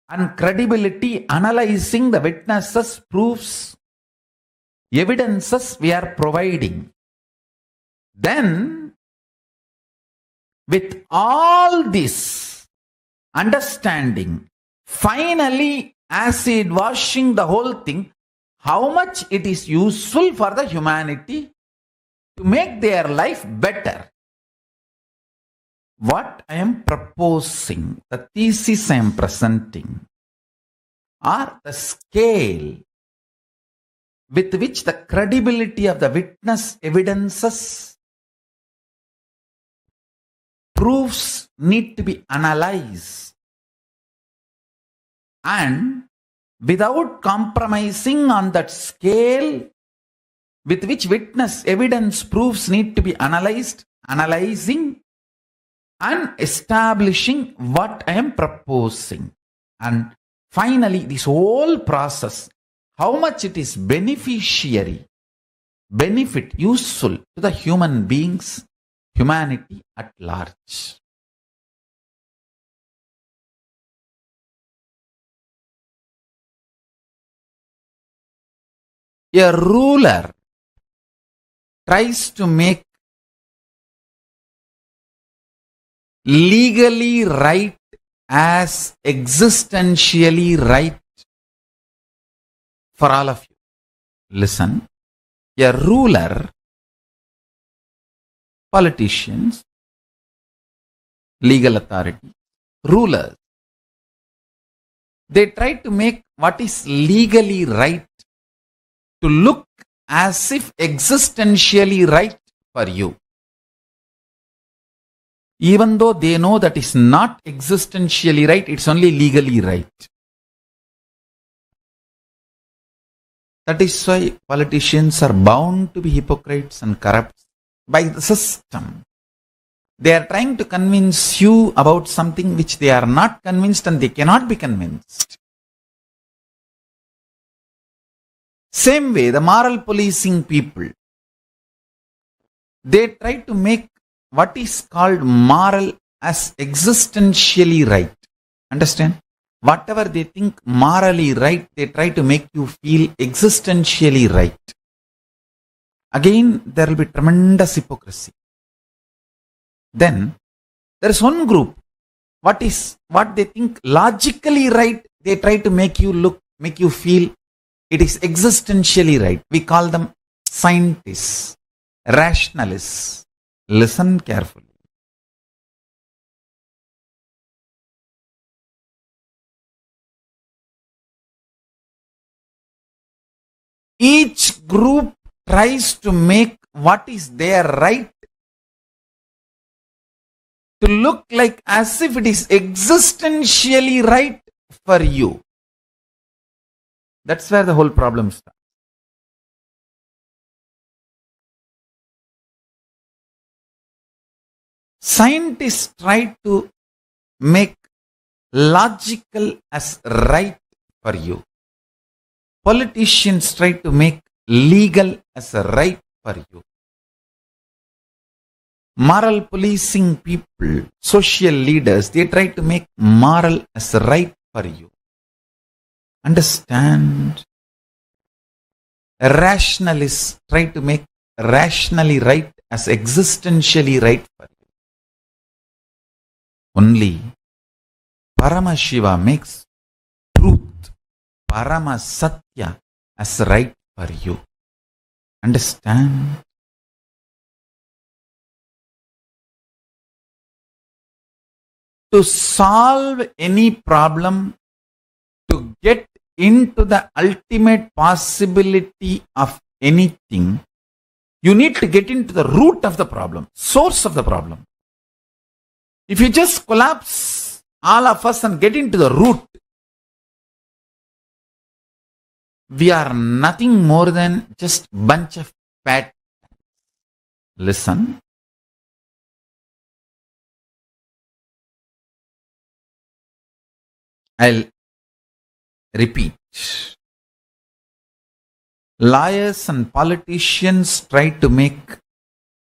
and credibility, analyzing the witnesses, proofs, evidences we are providing. Then, with all this understanding, finally acid washing the whole thing, how much it is useful for the humanity to make their life better. What I am proposing, the thesis I am presenting, are the scale with which the credibility of the witness, evidences, proofs need to be analyzed. And without compromising on that scale with which witness, evidence, proofs need to be analyzed, analyzing and establishing what I am proposing. And finally, this whole process, how much it is beneficiary, benefit, useful to the human beings, humanity at large. A ruler tries to make legally right as existentially right for all of you. Listen, a ruler, politicians, legal authority, rulers, they try to make what is legally right to look as if existentially right for you, even though they know that is not existentially right, it's only legally right. That is why politicians are bound to be hypocrites and corrupt by the system. They are trying to convince you about something which they are not convinced and they cannot be convinced. Same way, the moral policing people, they try to make what is called moral as existentially right. Understand? Whatever they think morally right, they try to make you feel existentially right. Again, there will be tremendous hypocrisy. Then, there is one group, what they think logically right, they try to make you feel it is existentially right. We call them scientists, rationalists. Listen carefully. Each group tries to make what is their right to look like as if it is existentially right for you. That's where the whole problem starts. Scientists try to make logical as right for you. Politicians try to make legal as a right for you. Moral policing people, social leaders, they try to make moral as a right for you. Understand? Rationalists try to make rationally right as existentially right for you. Only Paramashiva makes truth, Paramasatya, as right for you. Understand? To solve any problem, to get into the ultimate possibility of anything, you need to get into the root of the problem, source of the problem. If you just collapse all of us and get into the root, we are nothing more than just bunch of patterns. Listen. I'll repeat. Lawyers and politicians try to make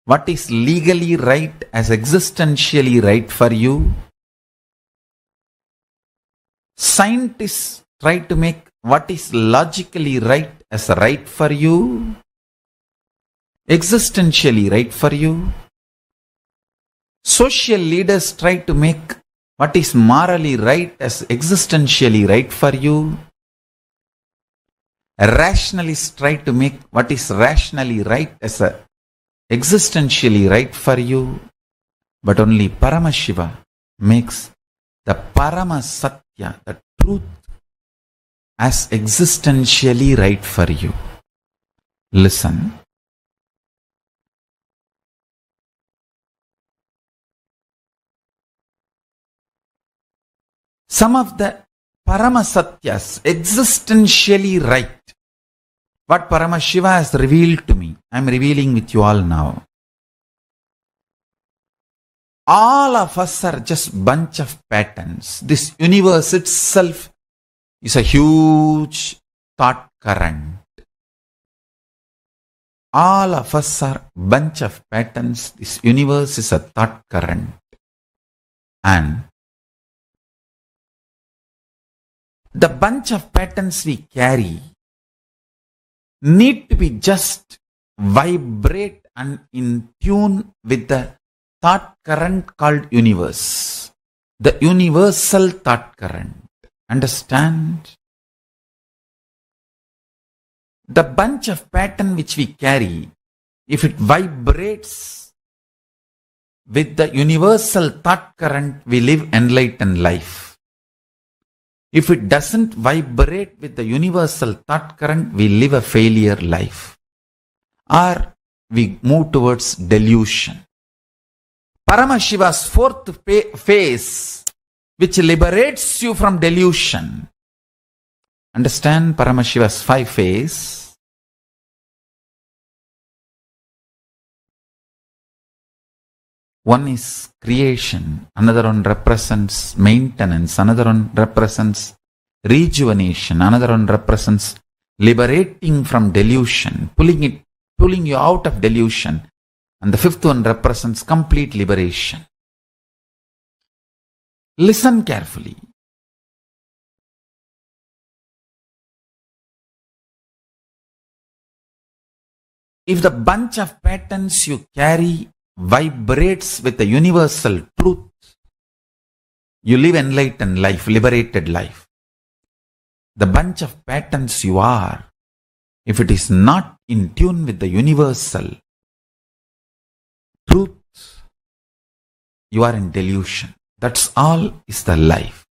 what is legally right as existentially right for you. Scientists try to make what is logically right as right for you, existentially right for you. Social leaders try to make what is morally right as existentially right for you. Rationalists try to make what is rationally right as existentially right for you. But only Paramashiva makes the Paramasatya, the truth, as existentially right for you. Listen. Some of the Paramasatyas, existentially right, what Paramashiva has revealed to me, I am revealing with you all now. All of us are just bunch of patterns. This universe itself is a huge thought current. All of us are bunch of patterns. This universe is a thought current. And the bunch of patterns we carry need to be just vibrate and in tune with the thought current called universe. The universal thought current. Understand? The bunch of pattern which we carry, if it vibrates with the universal thought current, we live enlightened life. If it doesn't vibrate with the universal thought current, we live a failure life. Or we move towards delusion. Paramashiva's fourth phase, which liberates you from delusion. Understand Paramashiva's 5 phase? One is creation, another one represents maintenance, another one represents rejuvenation, another one represents liberating from delusion, pulling you out of delusion, and the 5th one represents complete liberation. Listen carefully. If the bunch of patterns you carry vibrates with the universal truth, you live enlightened life, liberated life. The bunch of patterns you are, if it is not in tune with the universal truth, you are in delusion. That's all is the life.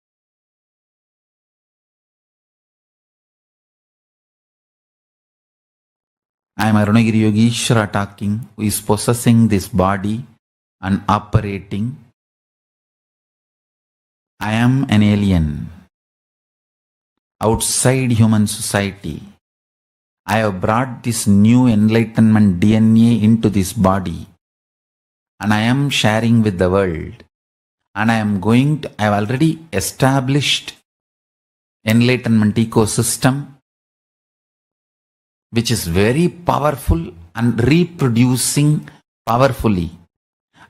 I am Arunagiri Yogeshwara talking, who is possessing this body and operating. I am an alien outside human society. I have brought this new enlightenment DNA into this body, and I am sharing with the world. And I have already established enlightenment ecosystem, which is very powerful and reproducing powerfully.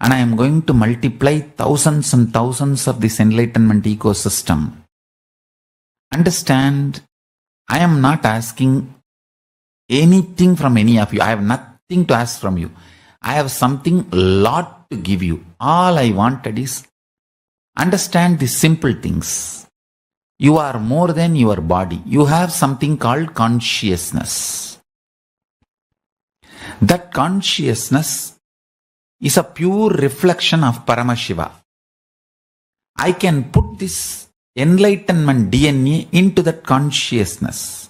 And I am going to multiply thousands and thousands of this enlightenment ecosystem. Understand, I am not asking anything from any of you. I have nothing to ask from you. I have something lot to give you. All I wanted is understand these simple things. You are more than your body. You have something called consciousness. That consciousness is a pure reflection of Paramashiva. I can put this enlightenment DNA into that consciousness.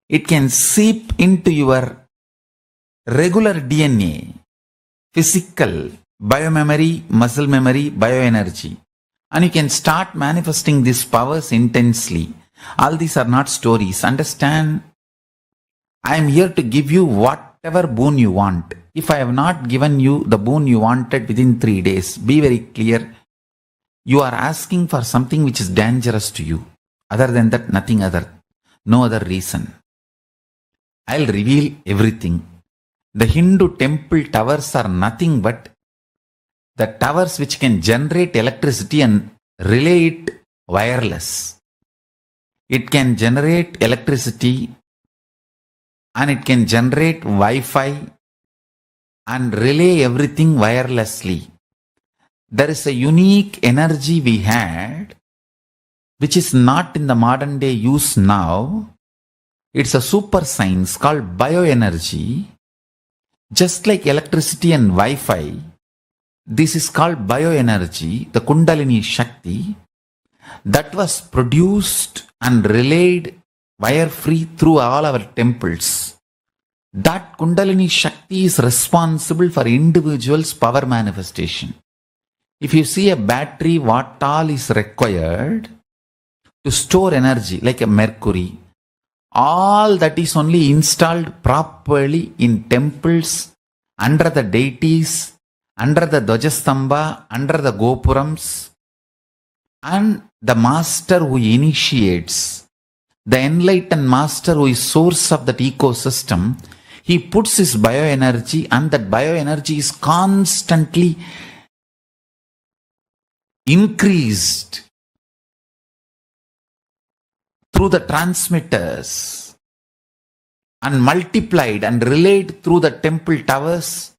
It can seep into your regular DNA, physical, biomemory, muscle memory, bioenergy. And you can start manifesting these powers intensely. All these are not stories. Understand, I am here to give you whatever boon you want. If I have not given you the boon you wanted within 3 days, be very clear. You are asking for something which is dangerous to you. Other than that, nothing other. No other reason. I'll reveal everything. The Hindu temple towers are nothing but the towers which can generate electricity and relay it wireless. It can generate electricity and it can generate Wi-Fi and relay everything wirelessly. There is a unique energy we had which is not in the modern day use now. It's a super science called bioenergy. Just like electricity and Wi-Fi, this is called bioenergy, the Kundalini Shakti, that was produced and relayed wire-free through all our temples. That Kundalini Shakti is responsible for individuals' power manifestation. If you see a battery, what all is required to store energy, like a mercury, all that is only installed properly in temples, under the deities, under the Dwajastamba, under the Gopurams, and the master who initiates, the enlightened master who is source of that ecosystem, he puts his bioenergy, and that bioenergy is constantly increased through the transmitters and multiplied and relayed through the temple towers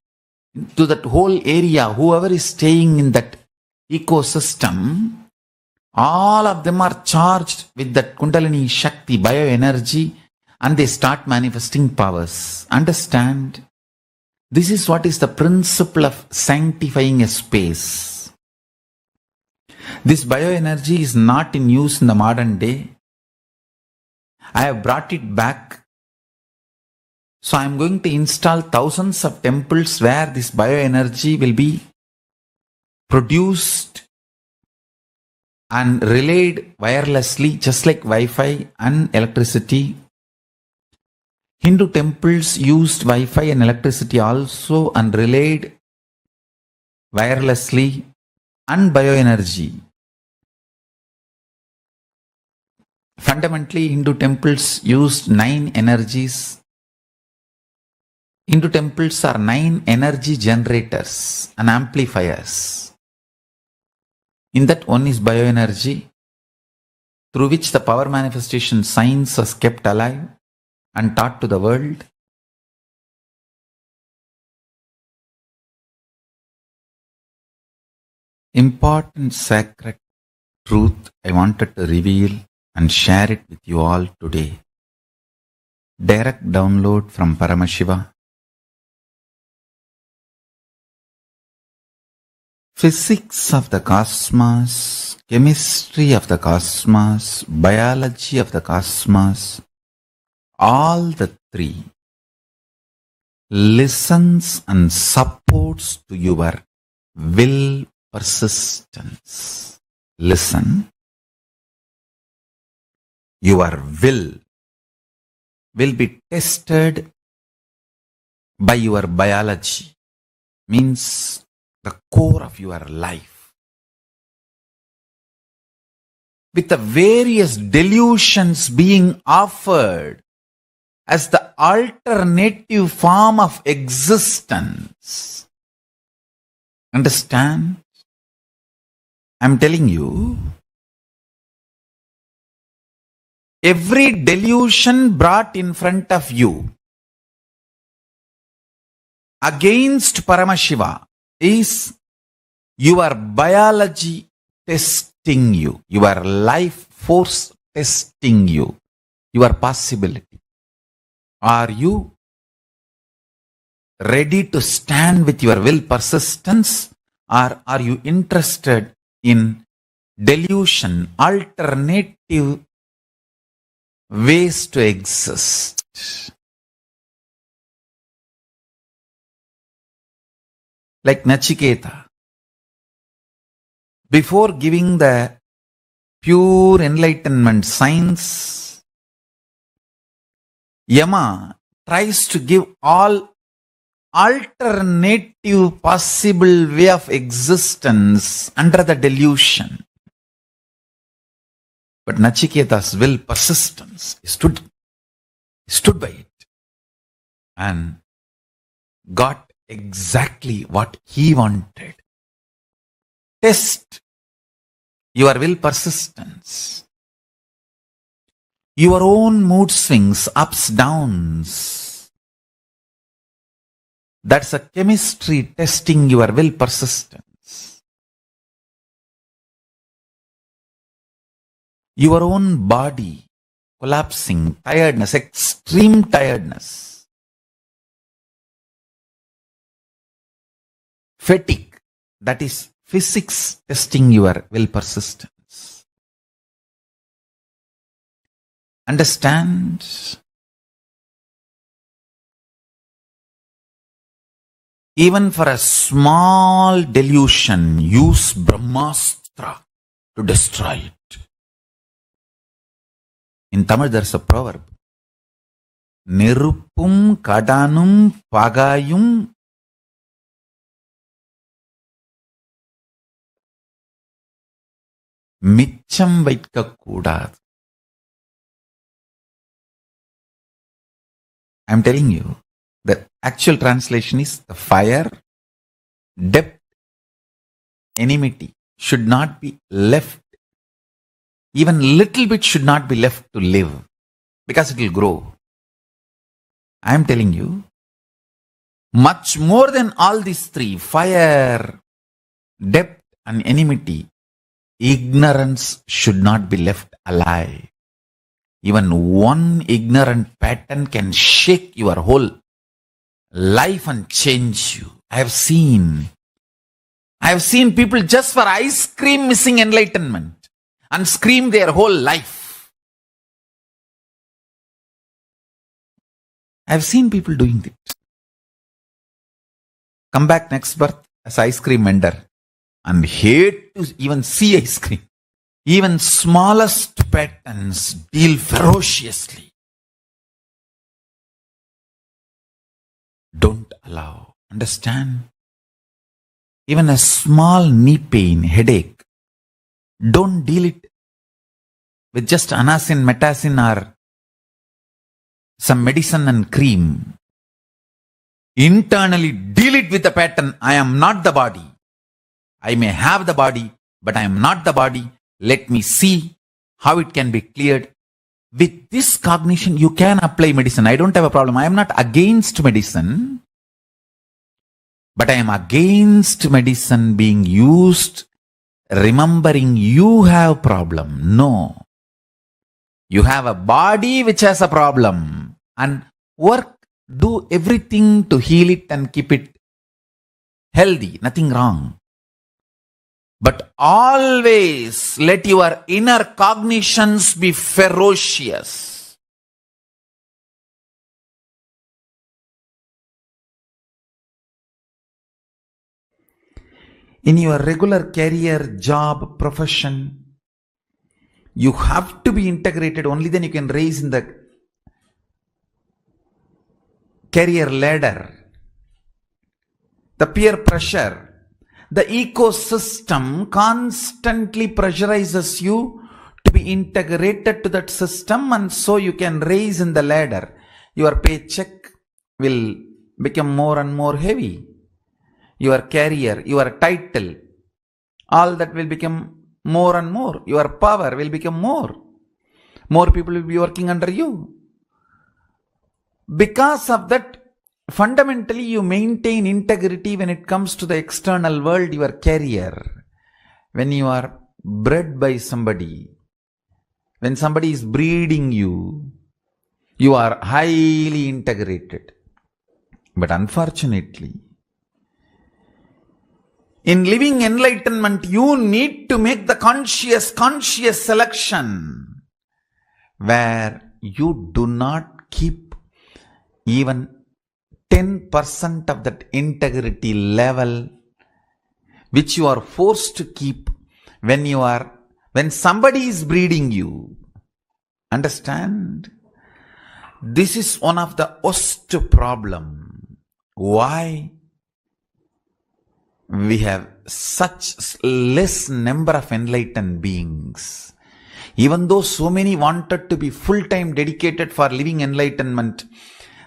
to that whole area. Whoever is staying in that ecosystem, all of them are charged with that Kundalini Shakti, bioenergy, and they start manifesting powers. Understand? This is what is the principle of sanctifying a space. This bioenergy is not in use in the modern day. I have brought it back. So I am going to install thousands of temples where this bioenergy will be produced and relayed wirelessly, just like Wi-Fi and electricity. Hindu temples used Wi-Fi and electricity also and relayed wirelessly and bioenergy. Fundamentally, Hindu temples used 9 energies. Hindu temples are 9 energy generators and amplifiers. In that, one is bioenergy, through which the power manifestation science was kept alive and taught to the world. Important sacred truth I wanted to reveal and share it with you all today. Direct download from Paramashiva. Physics of the cosmos, chemistry of the cosmos, biology of the cosmos, all the 3 listens and supports to your will persistence. Listen. Your will be tested by your biology, means the core of your life. With the various delusions being offered as the alternative form of existence. Understand? I'm telling you, every delusion brought in front of you against Paramashiva is your biology testing you, your life force testing you, your possibility. Are you ready to stand with your will persistence, or are you interested in delusion, alternative ways to exist? Like Nachiketa, before giving the pure enlightenment signs, Yama tries to give all alternative possible way of existence under the delusion. But Nachiketa's will persistence, he stood by it and got exactly what he wanted. Test your will persistence, your own mood swings, ups, downs. That's a chemistry testing your will persistence. Your own body collapsing, tiredness, extreme tiredness, fatigue, that is physics testing your will persistence. Understand? Even for a small delusion, use Brahmastra to destroy it. In Tamil, there's a proverb. Niruppum kadanum pagayum மிச்சம் வைக்கக்கூடாது. I'm telling you, the actual translation is the fire, depth, enmity should not be left. Even little bit should not be left to live because it will grow. I am telling you, much more than all these three, fire, depth and enmity, ignorance should not be left alive. Even one ignorant pattern can shake your whole life and change you. I have seen people just for ice cream missing enlightenment and scream their whole life. I have seen people doing it. Come back next birth as ice cream vendor and hate to even see ice cream. Even smallest patterns deal ferociously. Don't allow. Understand? Even a small knee pain, headache, don't deal it with just anasin, metacin or some medicine and cream. Internally deal it with the pattern. I am not the body. I may have the body, but I am not the body. Let me see how it can be cleared. With this cognition, you can apply medicine. I don't have a problem. I am not against medicine, but I am against medicine being used remembering you have problem. No. You have a body which has a problem and do everything to heal it and keep it healthy. Nothing wrong. But always let your inner cognitions be ferocious. In your regular career, job, profession, you have to be integrated. Only then you can raise in the career ladder. The peer pressure. The ecosystem constantly pressurizes you to be integrated to that system, and so you can raise in the ladder. Your paycheck will become more and more heavy. Your career, your title, all that will become more and more. Your power will become more. more people will be working under you. Because of that, fundamentally you maintain integrity when it comes to the external world, your career. When you are bred by somebody, when somebody is breeding you, you are highly integrated. But unfortunately, in living enlightenment, you need to make the conscious selection where you do not keep even 10% of that integrity level which you are forced to keep when somebody is breeding you. Understand? This is one of the worst problem. Why we have such less number of enlightened beings? Even though so many wanted to be full-time dedicated for living enlightenment,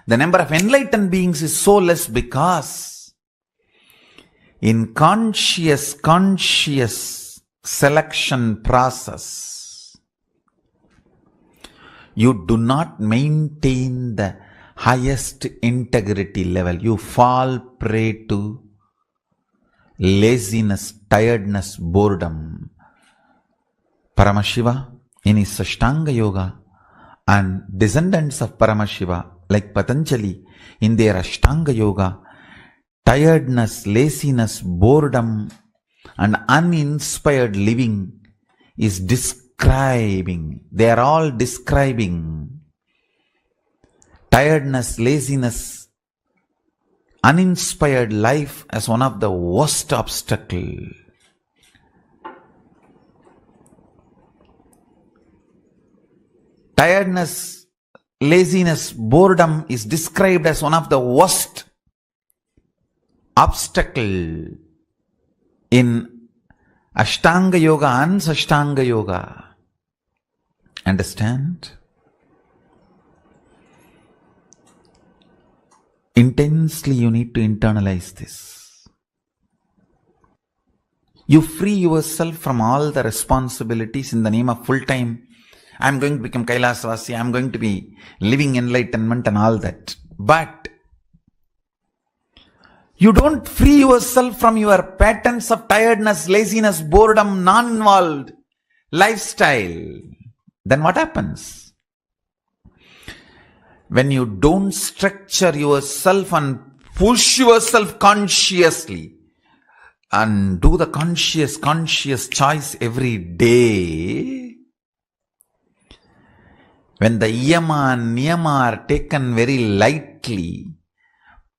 the number of enlightened beings is so less because in conscious selection process, you do not maintain the highest integrity level. You fall prey to laziness, tiredness, boredom. Paramashiva in his Ashtanga Yoga and descendants of Paramashiva like Patanjali in their Ashtanga Yoga, tiredness, laziness, boredom and uninspired living is describing. They are all describing tiredness, laziness, uninspired life as one of the worst obstacles. Tiredness, laziness, boredom is described as one of the worst obstacle in Ashtanga Yoga and Sashtanga Yoga. Understand? Intensely you need to internalize this. You free yourself from all the responsibilities in the name of full-time. I am going to become KAILASA, I am going to be living enlightenment and all that. But you don't free yourself from your patterns of tiredness, laziness, boredom, non-involved lifestyle. Then what happens? When you don't structure yourself and push yourself consciously and do the conscious choice every day, when the yama and niyama are taken very lightly,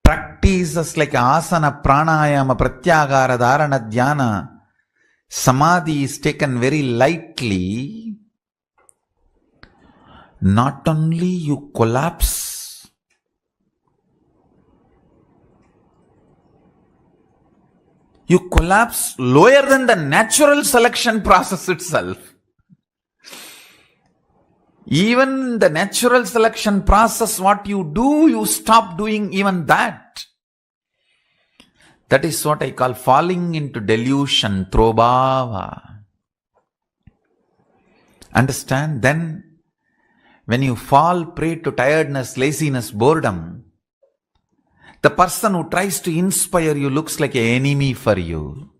practices like asana, pranayama, pratyagara, dharana, dhyana, samadhi is taken very lightly, not only you collapse, you collapse lower than the natural selection process itself. Even the natural selection process, what you do, you stop doing even that. That is what I call falling into delusion, trobhava. Understand? Then, when you fall prey to tiredness, laziness, boredom, the person who tries to inspire you looks like an enemy for you.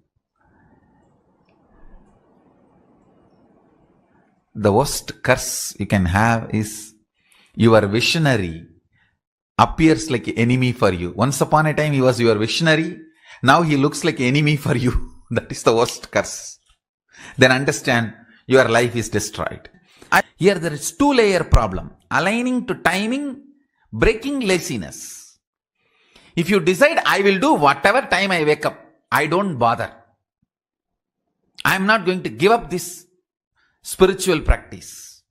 The worst curse you can have is your visionary appears like an enemy for you. Once upon a time he was your visionary, now he looks like an enemy for you. That is the worst curse. Then understand your life is destroyed. Here there is two-layer problem. Aligning to timing, breaking laziness. If you decide I will do whatever time I wake up, I don't bother. I am not going to give up this spiritual practice.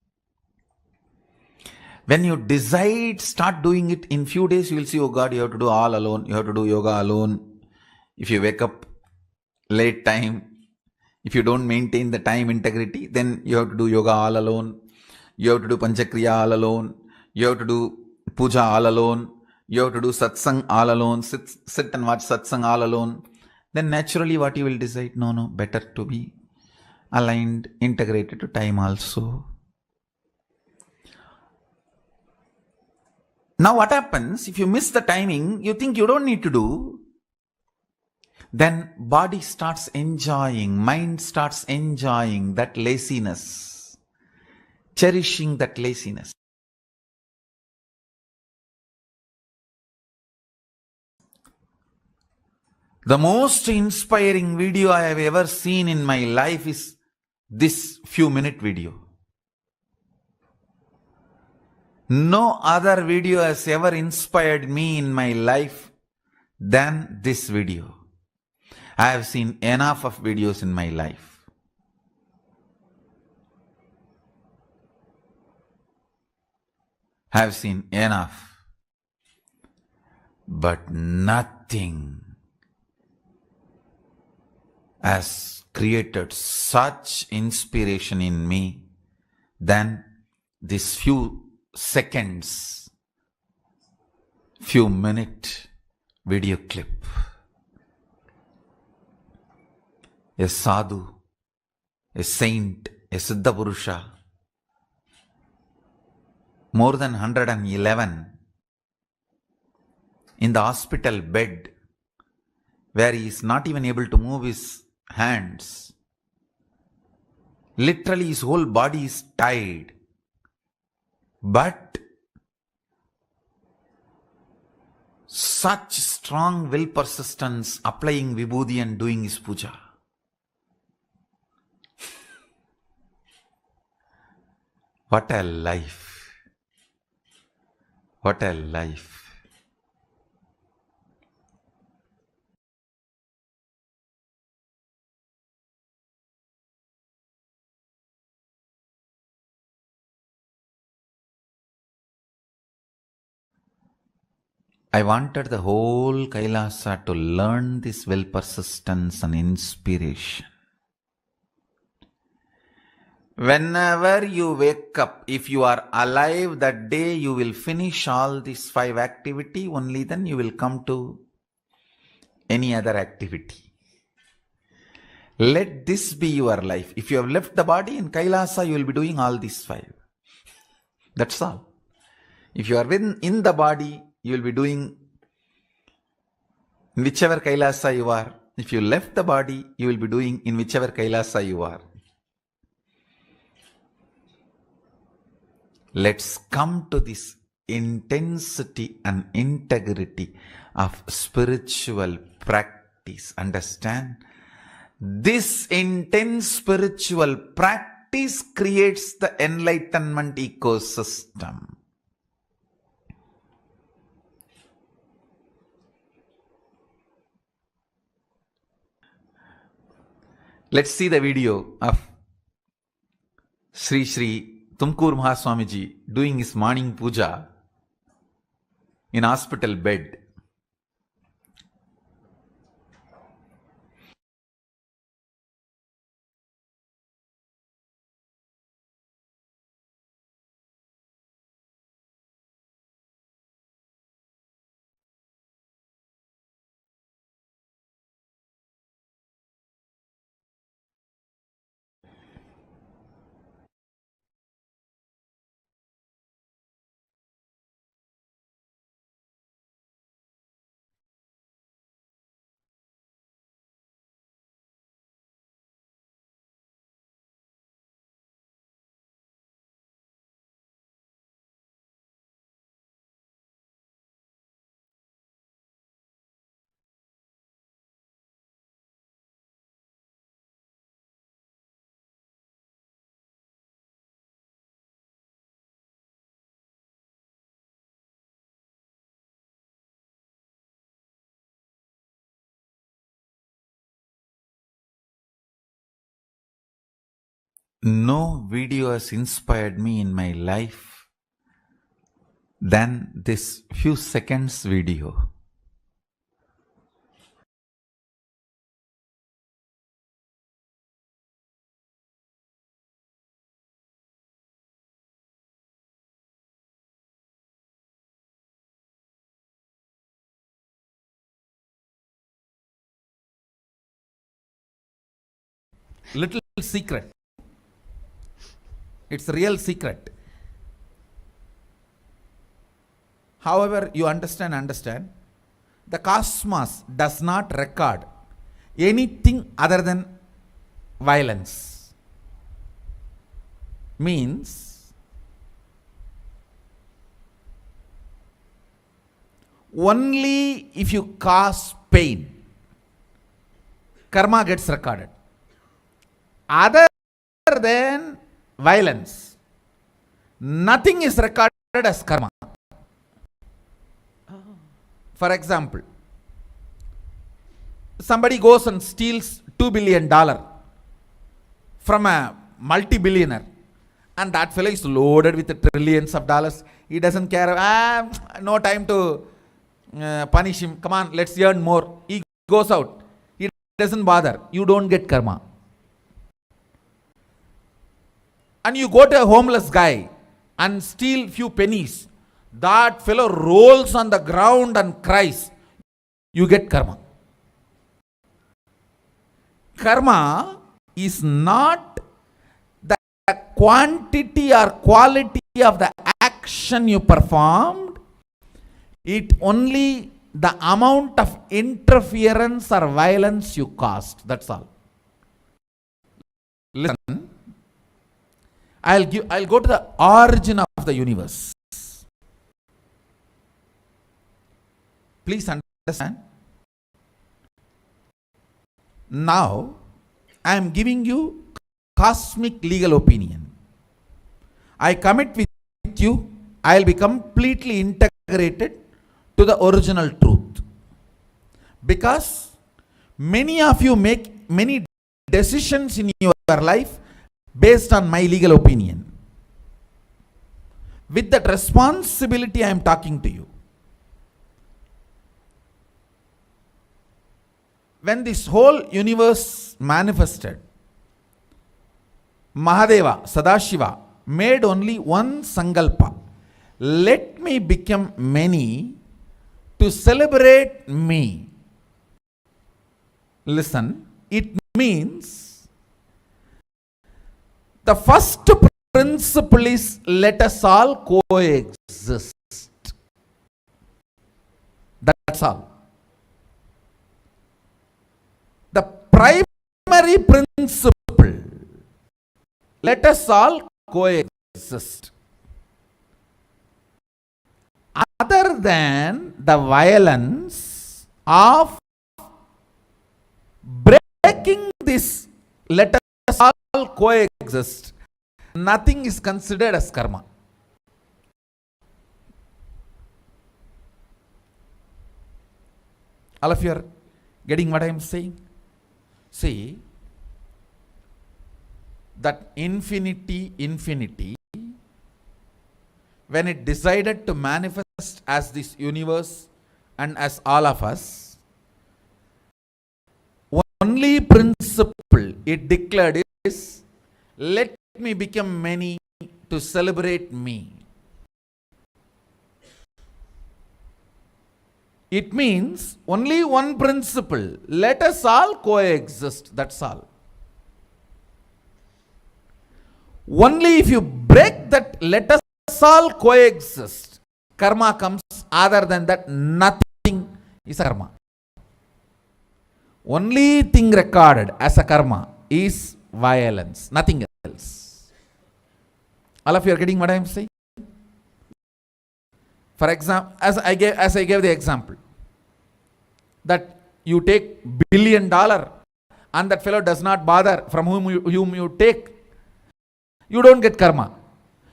When you decide, start doing it in few days, you will see, oh God, you have to do all alone. You have to do yoga alone. If you wake up late time, if you don't maintain the time integrity, then you have to do yoga all alone. You have to do panchakriya all alone. You have to do puja all alone. You have to do satsang all alone. Sit and watch satsang all alone. Then naturally what you will decide? No, better to be aligned, integrated to time also. Now what happens if you miss the timing, you think you don't need to do, then body starts enjoying, mind starts enjoying that laziness, cherishing that laziness. The most inspiring video I have ever seen in my life is this few-minute video. No other video has ever inspired me in my life than this video. I have seen enough of videos in my life. I have seen enough. But nothing has created such inspiration in me than this few seconds, few minute video clip. A sadhu, a saint, a siddha purusha, more than 111, in the hospital bed, where he is not even able to move his hands. Literally his whole body is tied. But such strong will persistence, applying vibhuti and doing his puja. What a life. What a life. I wanted the whole KAILASA to learn this will persistence and inspiration. Whenever you wake up, if you are alive that day, you will finish all these 5 activity, only then you will come to any other activity. Let this be your life. If you have left the body in KAILASA, you will be doing all these 5. That's all. If you are in the body, you will be doing in whichever KAILASA you are. If you left the body, you will be doing in whichever KAILASA you are. Let's come to this intensity and integrity of spiritual practice. Understand? This intense spiritual practice creates the enlightenment ecosystem. Let's see the video of Sri Tumkur Mahaswamiji doing his morning puja in hospital bed. No video has inspired me in my life than this few seconds video. Little secret. It's a real secret. however you understand, the cosmos does not record anything other than violence. Means only if you cause pain, karma gets recorded. Other than violence, nothing is recorded as karma. For example, somebody goes and steals $2 billion from a multi-billionaire, and that fellow is loaded with trillions of dollars. He doesn't care. No time to punish him. Come on, let's earn more. He goes out. He doesn't bother. You don't get karma. And you go to a homeless guy and steal few pennies. That fellow rolls on the ground and cries. You get karma. Karma is not the quantity or quality of the action you performed. It only the amount of interference or violence you caused. That's all. Listen. I'll go to the origin of the universe. Please understand. Now, I am giving you cosmic legal opinion. I commit with you, I will be completely integrated to the original truth. Because many of you make many decisions in your life based on my legal opinion. With that responsibility, I am talking to you. When this whole universe manifested, Mahadeva, Sadashiva, made only one sankalpa. Let me become many to celebrate me. Listen, it means the first principle is let us all coexist. That's all. The primary principle, let us all coexist. Other than the violence of breaking this, let us all coexist, nothing is considered as karma. All of you are getting what I am saying? See, that infinity, when it decided to manifest as this universe and as all of us, only principle it declared is, let me become many to celebrate me. It means only one principle, let us all coexist, that's all. Only if you break that let us all coexist, karma comes. Other than that, nothing is a karma. Only thing recorded as a karma is violence, nothing else. All of you are getting what I am saying? For example, as I gave the example, that you take $1 billion and that fellow does not bother from whom you take, you don't get karma.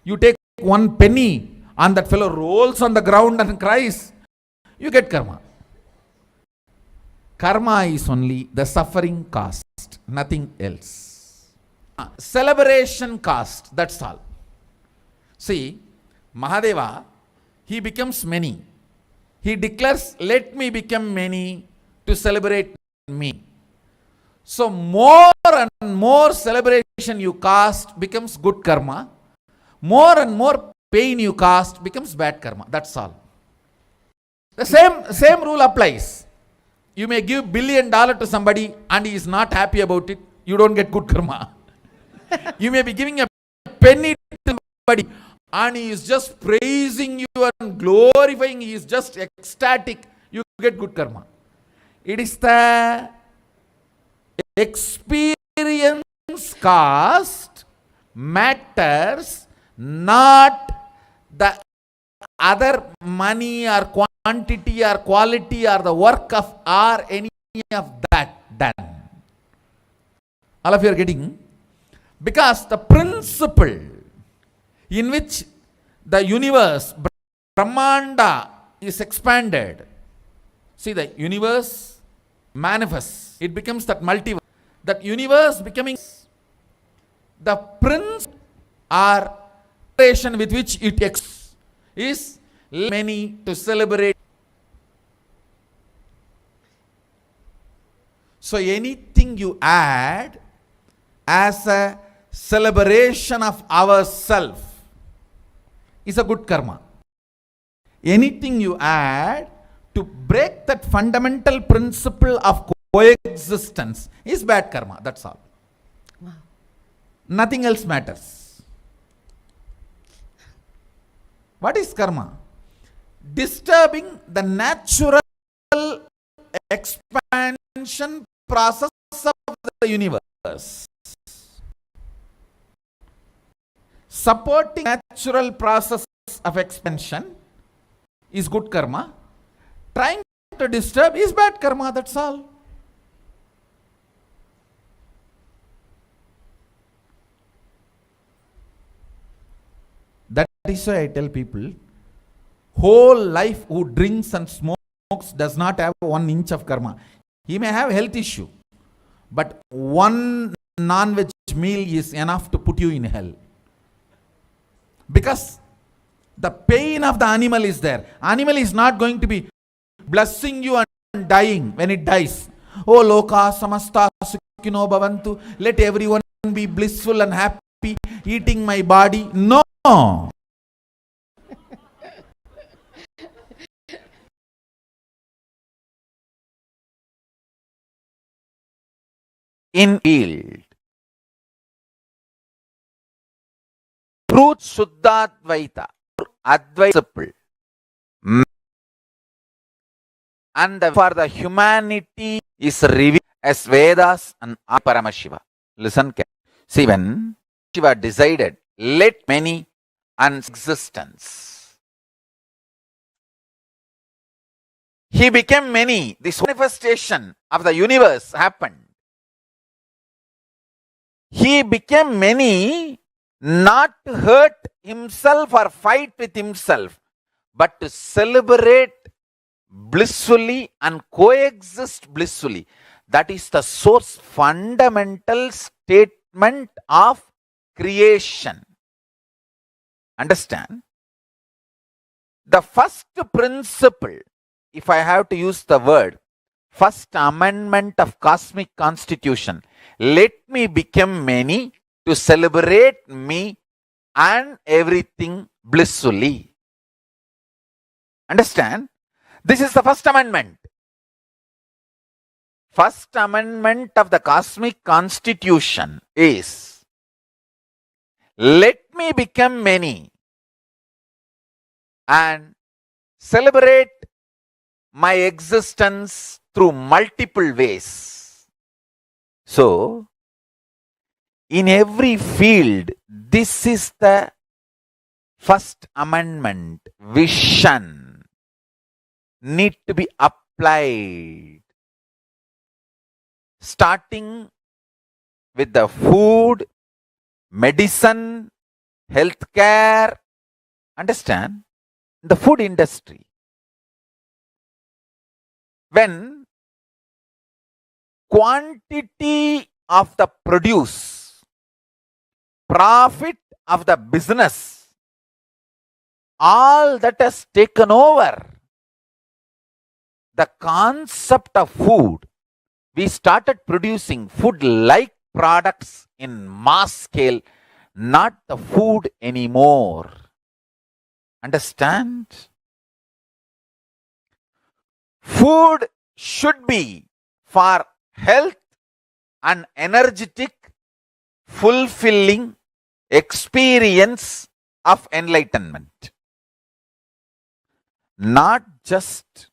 You take one penny and that fellow rolls on the ground and cries, you get karma. Karma is only the suffering cost, nothing else. Celebration cost, that's all. See, Mahadeva, he becomes many. He declares, let me become many to celebrate me. So more and more celebration you cast becomes good karma. More and more pain you cast becomes bad karma. That's all. The same rule applies. You may give $1 billion to somebody and he is not happy about it. You don't get good karma. You may be giving a penny to somebody and he is just praising you and glorifying, he is just ecstatic, you get good karma. It is the experience cost matters, not the other money or quantity or quality or the work of or any of that done. All of you are getting? Because the principle in which the universe, Brahmanda, is expanded. See, the universe manifests. It becomes that multiverse. That universe becoming the principle or celebration with which it exists is many to celebrate. So anything you add as a celebration of ourself is a good karma. Anything you add to break that fundamental principle of coexistence is bad karma. That's all. Wow. Nothing else matters. What is karma? Disturbing the natural expansion process of the universe. Supporting natural process of expansion is good karma. Trying to disturb is bad karma, that's all. That is why I tell people, whole life who drinks and smokes does not have 1 inch of karma. He may have health issue, but one non-veg meal is enough to put you in hell. Because the pain of the animal is there. Animal is not going to be blessing you and dying when it dies. Oh loka samasta sukhino bhavantu. Let everyone be blissful and happy eating my body. No. In field, truth Shuddhadvaita, Advaita, and for the humanity is revealed as Vedas and Paramashiva. Listen carefully. See, when Shiva decided, let many and existence, he became many. This manifestation of the universe happened. He became many not to hurt himself or fight with himself, but to celebrate blissfully and coexist blissfully. That is the source fundamental statement of creation. Understand? The first principle, if I have to use the word, first amendment of cosmic constitution, let me become many to celebrate me and everything blissfully. Understand? This is the first amendment. First amendment of the cosmic constitution is, let me become many and celebrate my existence through multiple ways. So, in every field, this is the first amendment, vision, need to be applied. Starting with the food, medicine, healthcare. Understand? The food industry. When quantity of the produce, profit of the business, all that has taken over the concept of food, we started producing food-like products in mass scale, not the food anymore. Understand? Food should be for health and energetic, fulfilling experience of enlightenment. Not just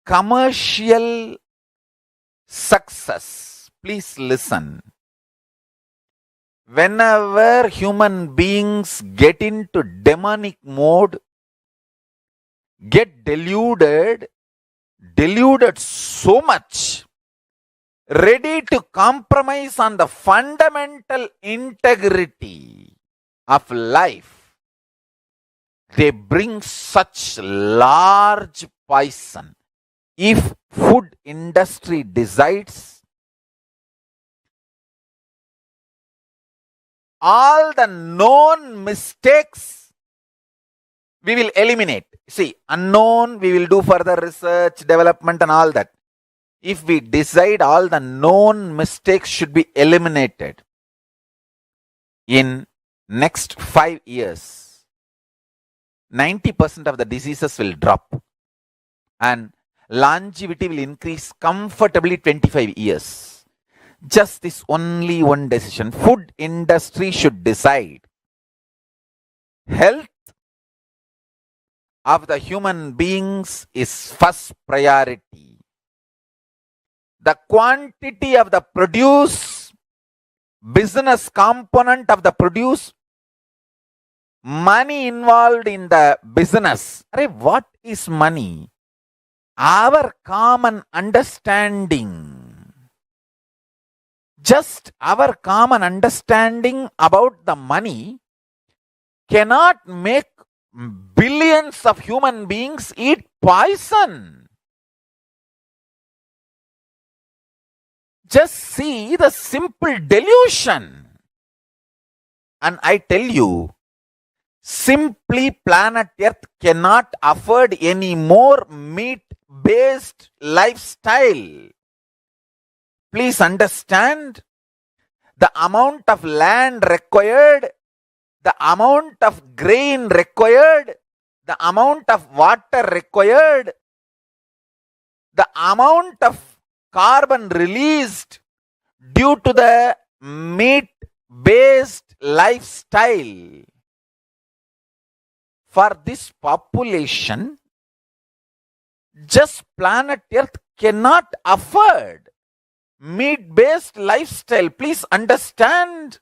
commercial success. Please listen. Whenever human beings get into demonic mode, get deluded so much, ready to compromise on the fundamental integrity of life, they bring such large poison. If food industry decides, all the known mistakes we will eliminate. See, unknown, we will do further research, development and all that. If we decide all the known mistakes should be eliminated in next 5 years, 90% of the diseases will drop and longevity will increase comfortably 25 years. Just this only one decision. Food industry should decide. Health of the human beings is first priority. The quantity of the produce, business component of the produce, money involved in the business. What is money? Our common understanding. Just our common understanding about the money cannot make billions of human beings eat poison. Just see the simple delusion. And I tell you, simply planet Earth cannot afford any more meat-based lifestyle. Please understand the amount of land required, the amount of grain required, the amount of water required, the amount of carbon released due to the meat-based lifestyle. For this population, just planet Earth cannot afford meat-based lifestyle. Please understand,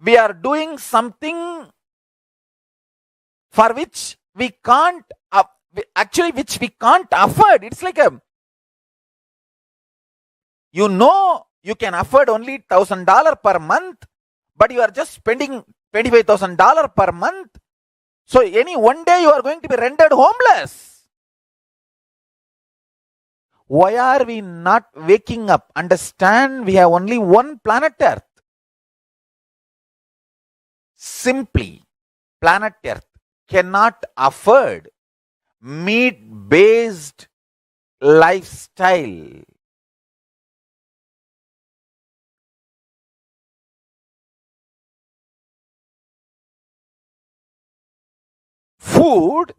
we are doing something for which we can't, which we can't afford. It's like you can afford only $1,000 per month, but you are just spending $25,000 per month. So any one day you are going to be rendered homeless. Why are we not waking up? Understand, we have only one planet Earth. Simply, planet Earth cannot afford meat-based lifestyle. Food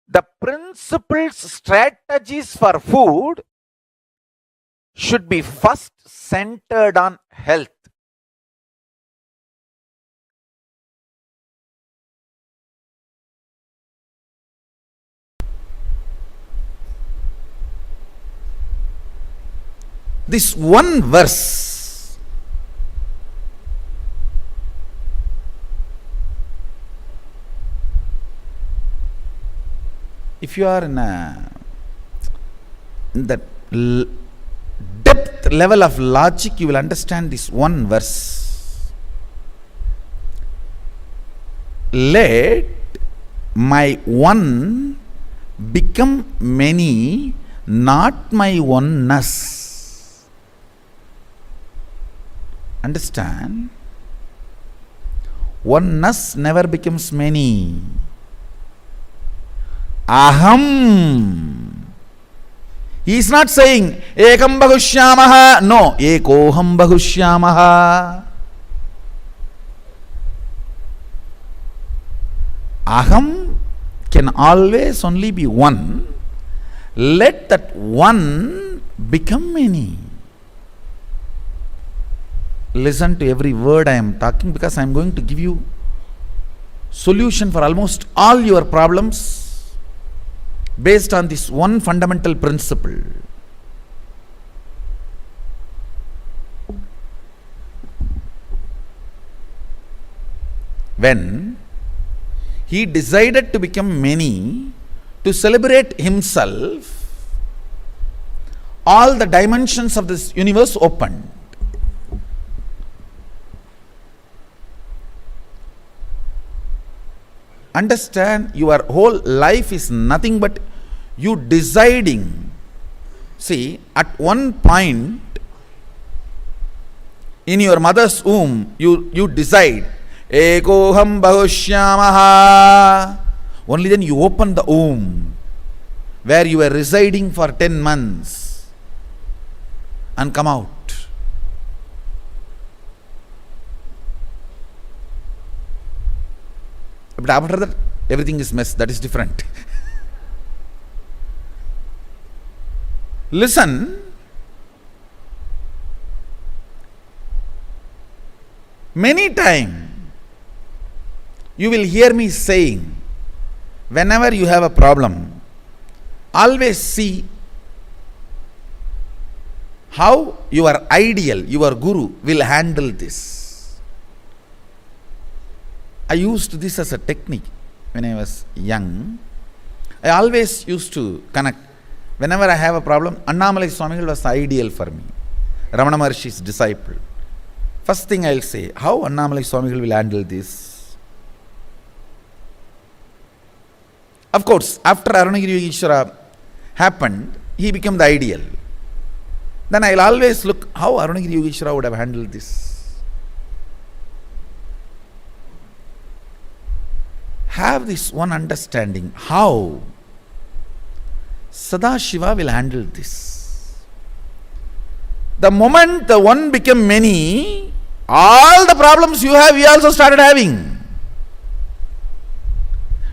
the principles, strategies for food should be first centered on health. This one verse if you are in the depth level of logic, you will understand this one verse. Let my one become many, not my oneness. Understand? Oneness never becomes many. Aham. He is not saying ekam bahushyamaha. No, ekoham bahushyamaha. Aham can always only be one. let that one become many. Listen to every word I am talking, because I am going to give you solution for almost all your problems based on this one fundamental principle. When he decided to become many, to celebrate himself, all the dimensions of this universe opened. Understand, your whole life is nothing but you deciding. See, at one point in your mother's womb, you decide, Ekoham Bahushyamaha. Only then you open the womb where you were residing for 10 months and come out. But after that, everything is mess. That is different. Listen. Many times you will hear me saying, whenever you have a problem, always see how your ideal, your guru will handle this. I used this as a technique when I was young. I always used to connect. Whenever I have a problem, Annamalai Swamigal was ideal for me. Ramana Maharshi's disciple. First thing I will say, how Annamalai Swamigal will handle this? Of course, after Arunagiri Yogeshwara happened, he became the ideal. Then I will always look how Arunagiri Yogeshwara would have handled this. Have this one understanding how Sadashiva will handle this. The moment the one became many, all the problems you have, he also started having.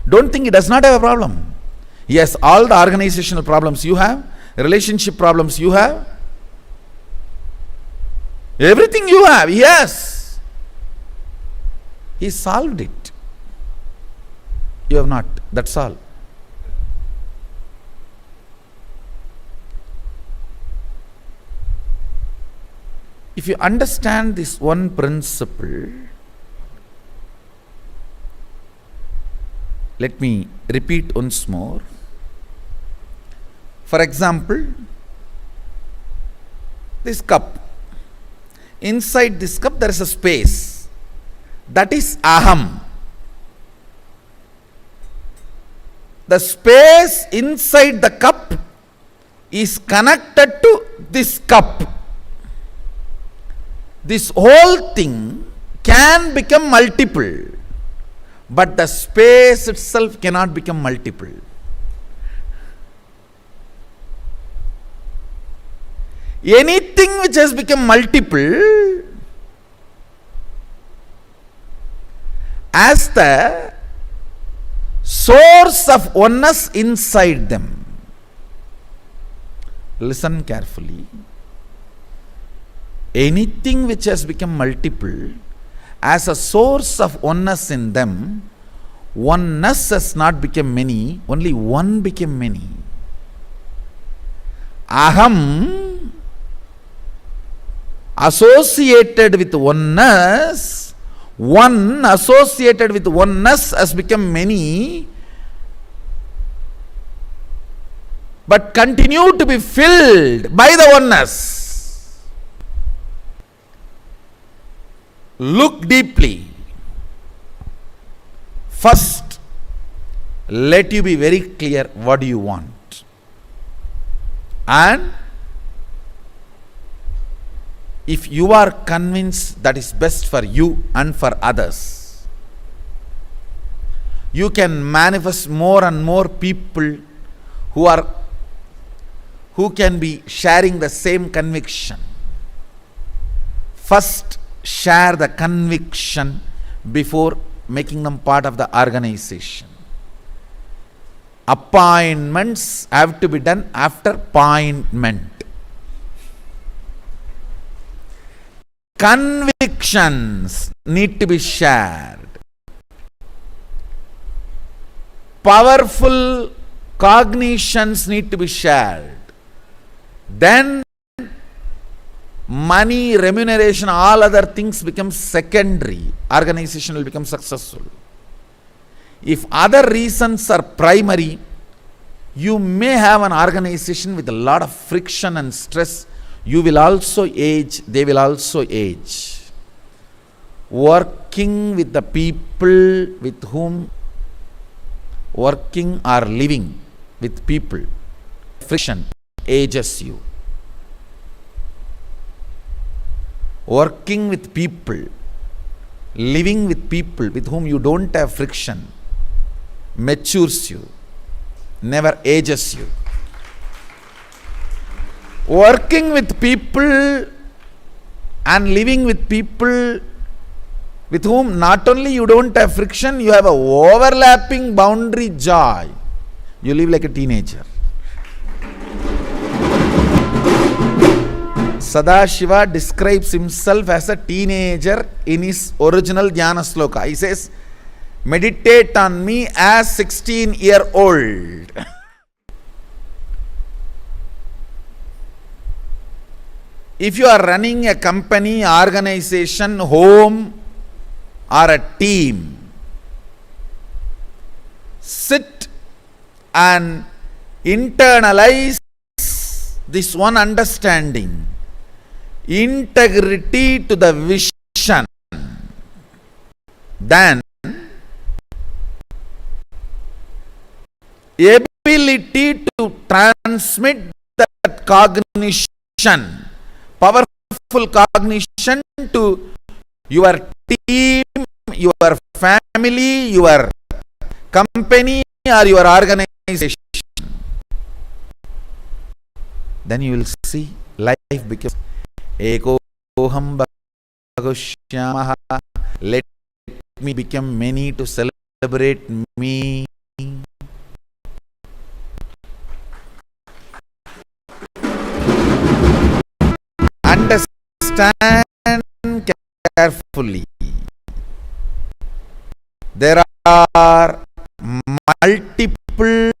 Don't think he does not have a problem. He has all the organizational problems you have, relationship problems you have, everything you have, he has. He solved it. You have not. That's all. If you understand this one principle, let me repeat once more. For example, this cup. Inside this cup there is a space. That is aham. The space inside the cup is connected to this cup. This whole thing can become multiple, but the space itself cannot become multiple. Anything which has become multiple, as the source of oneness inside them. Listen carefully. Anything which has become multiple, as a source of oneness in them, oneness has not become many, only one became many. Aham associated with oneness, one associated with oneness has become many, but continue to be filled by the oneness. Look deeply. First, let you be very clear what do you want. And if you are convinced that is best for you and for others, you can manifest more and more people who can be sharing the same conviction. First, share the conviction before making them part of the organization. Appointments have to be done after appointment. Convictions need to be shared. Powerful cognitions need to be shared. Then money, remuneration, all other things become secondary. Organization will become successful. If other reasons are primary, you may have an organization with a lot of friction and stress. You will also age, they will also age. Working with the people with whom working or living with people, friction ages you. Working with people, living with people with whom you don't have friction, matures you, never ages you. Working with people and living with people with whom not only you don't have friction, you have a overlapping boundary joy. You live like a teenager. Sadashiva describes himself as a teenager in his original Dhyana sloka. He says, meditate on me as 16-year-old. If you are running a company, organization, home, or a team, sit and internalize this one understanding. Integrity to the vision. Then ability to transmit that cognition, powerful cognition to your team, your family, your company, or your organization. Then you will see life becomes Ekoham Bhagushyamaha. Let me become many to celebrate me. Understand carefully. There are multiple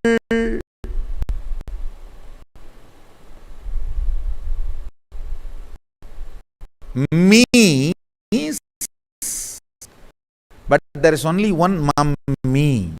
me's, but there is only one me.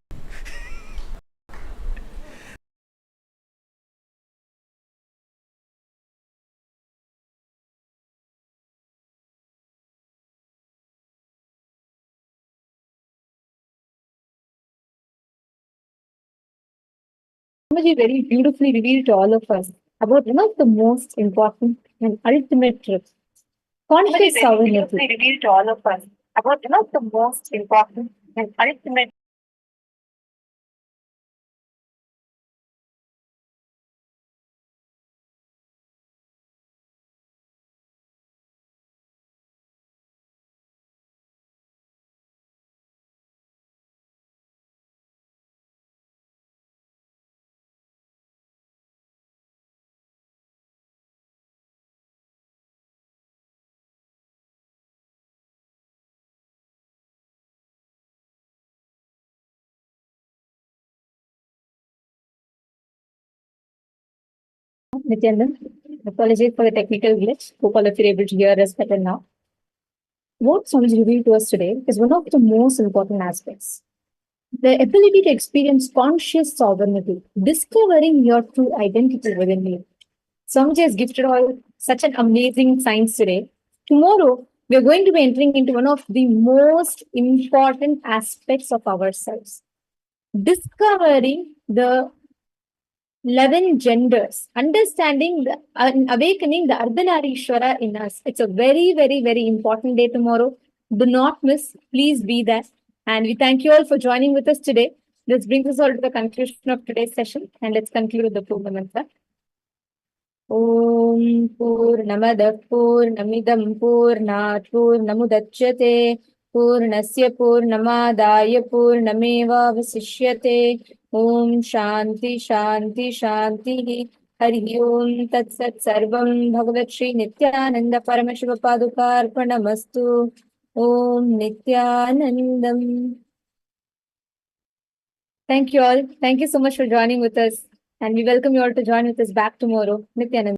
Swamiji very beautifully revealed to all of us about one of the most important and ultimate truths. Conscious sovereignty. Revealed to all of us about one of the most important and ultimate. Nithyananda, apologies for the technical glitch. Hope all of you are able to hear us better now. What Swamiji revealed to us today is one of the most important aspects. The ability to experience conscious sovereignty, discovering your true identity within you. Swamiji has gifted all such an amazing science today. Tomorrow, we are going to be entering into one of the most important aspects of ourselves. Discovering the 11 genders, understanding and awakening the Ardhanarishwara in us. It's a very, very, very important day tomorrow. Do not miss. Please be there. And we thank you all for joining with us today. This brings us all to the conclusion of today's session. And let's conclude with the Purna Mantra. Om Purnamada Purnamidam Purnat Purnamudachyate Purnasya Purnamadaya Purnameva Vasishyate Om Shanti Shanti Shanti. Hari Om Tat Sat Sarvam Bhagavat Shri Nithyananda Paramashiva Padukarpanamastu. Om Nithyanandam. Thank you all. Thank you so much for joining with us. And we welcome you all to join with us back tomorrow. Nithyananda.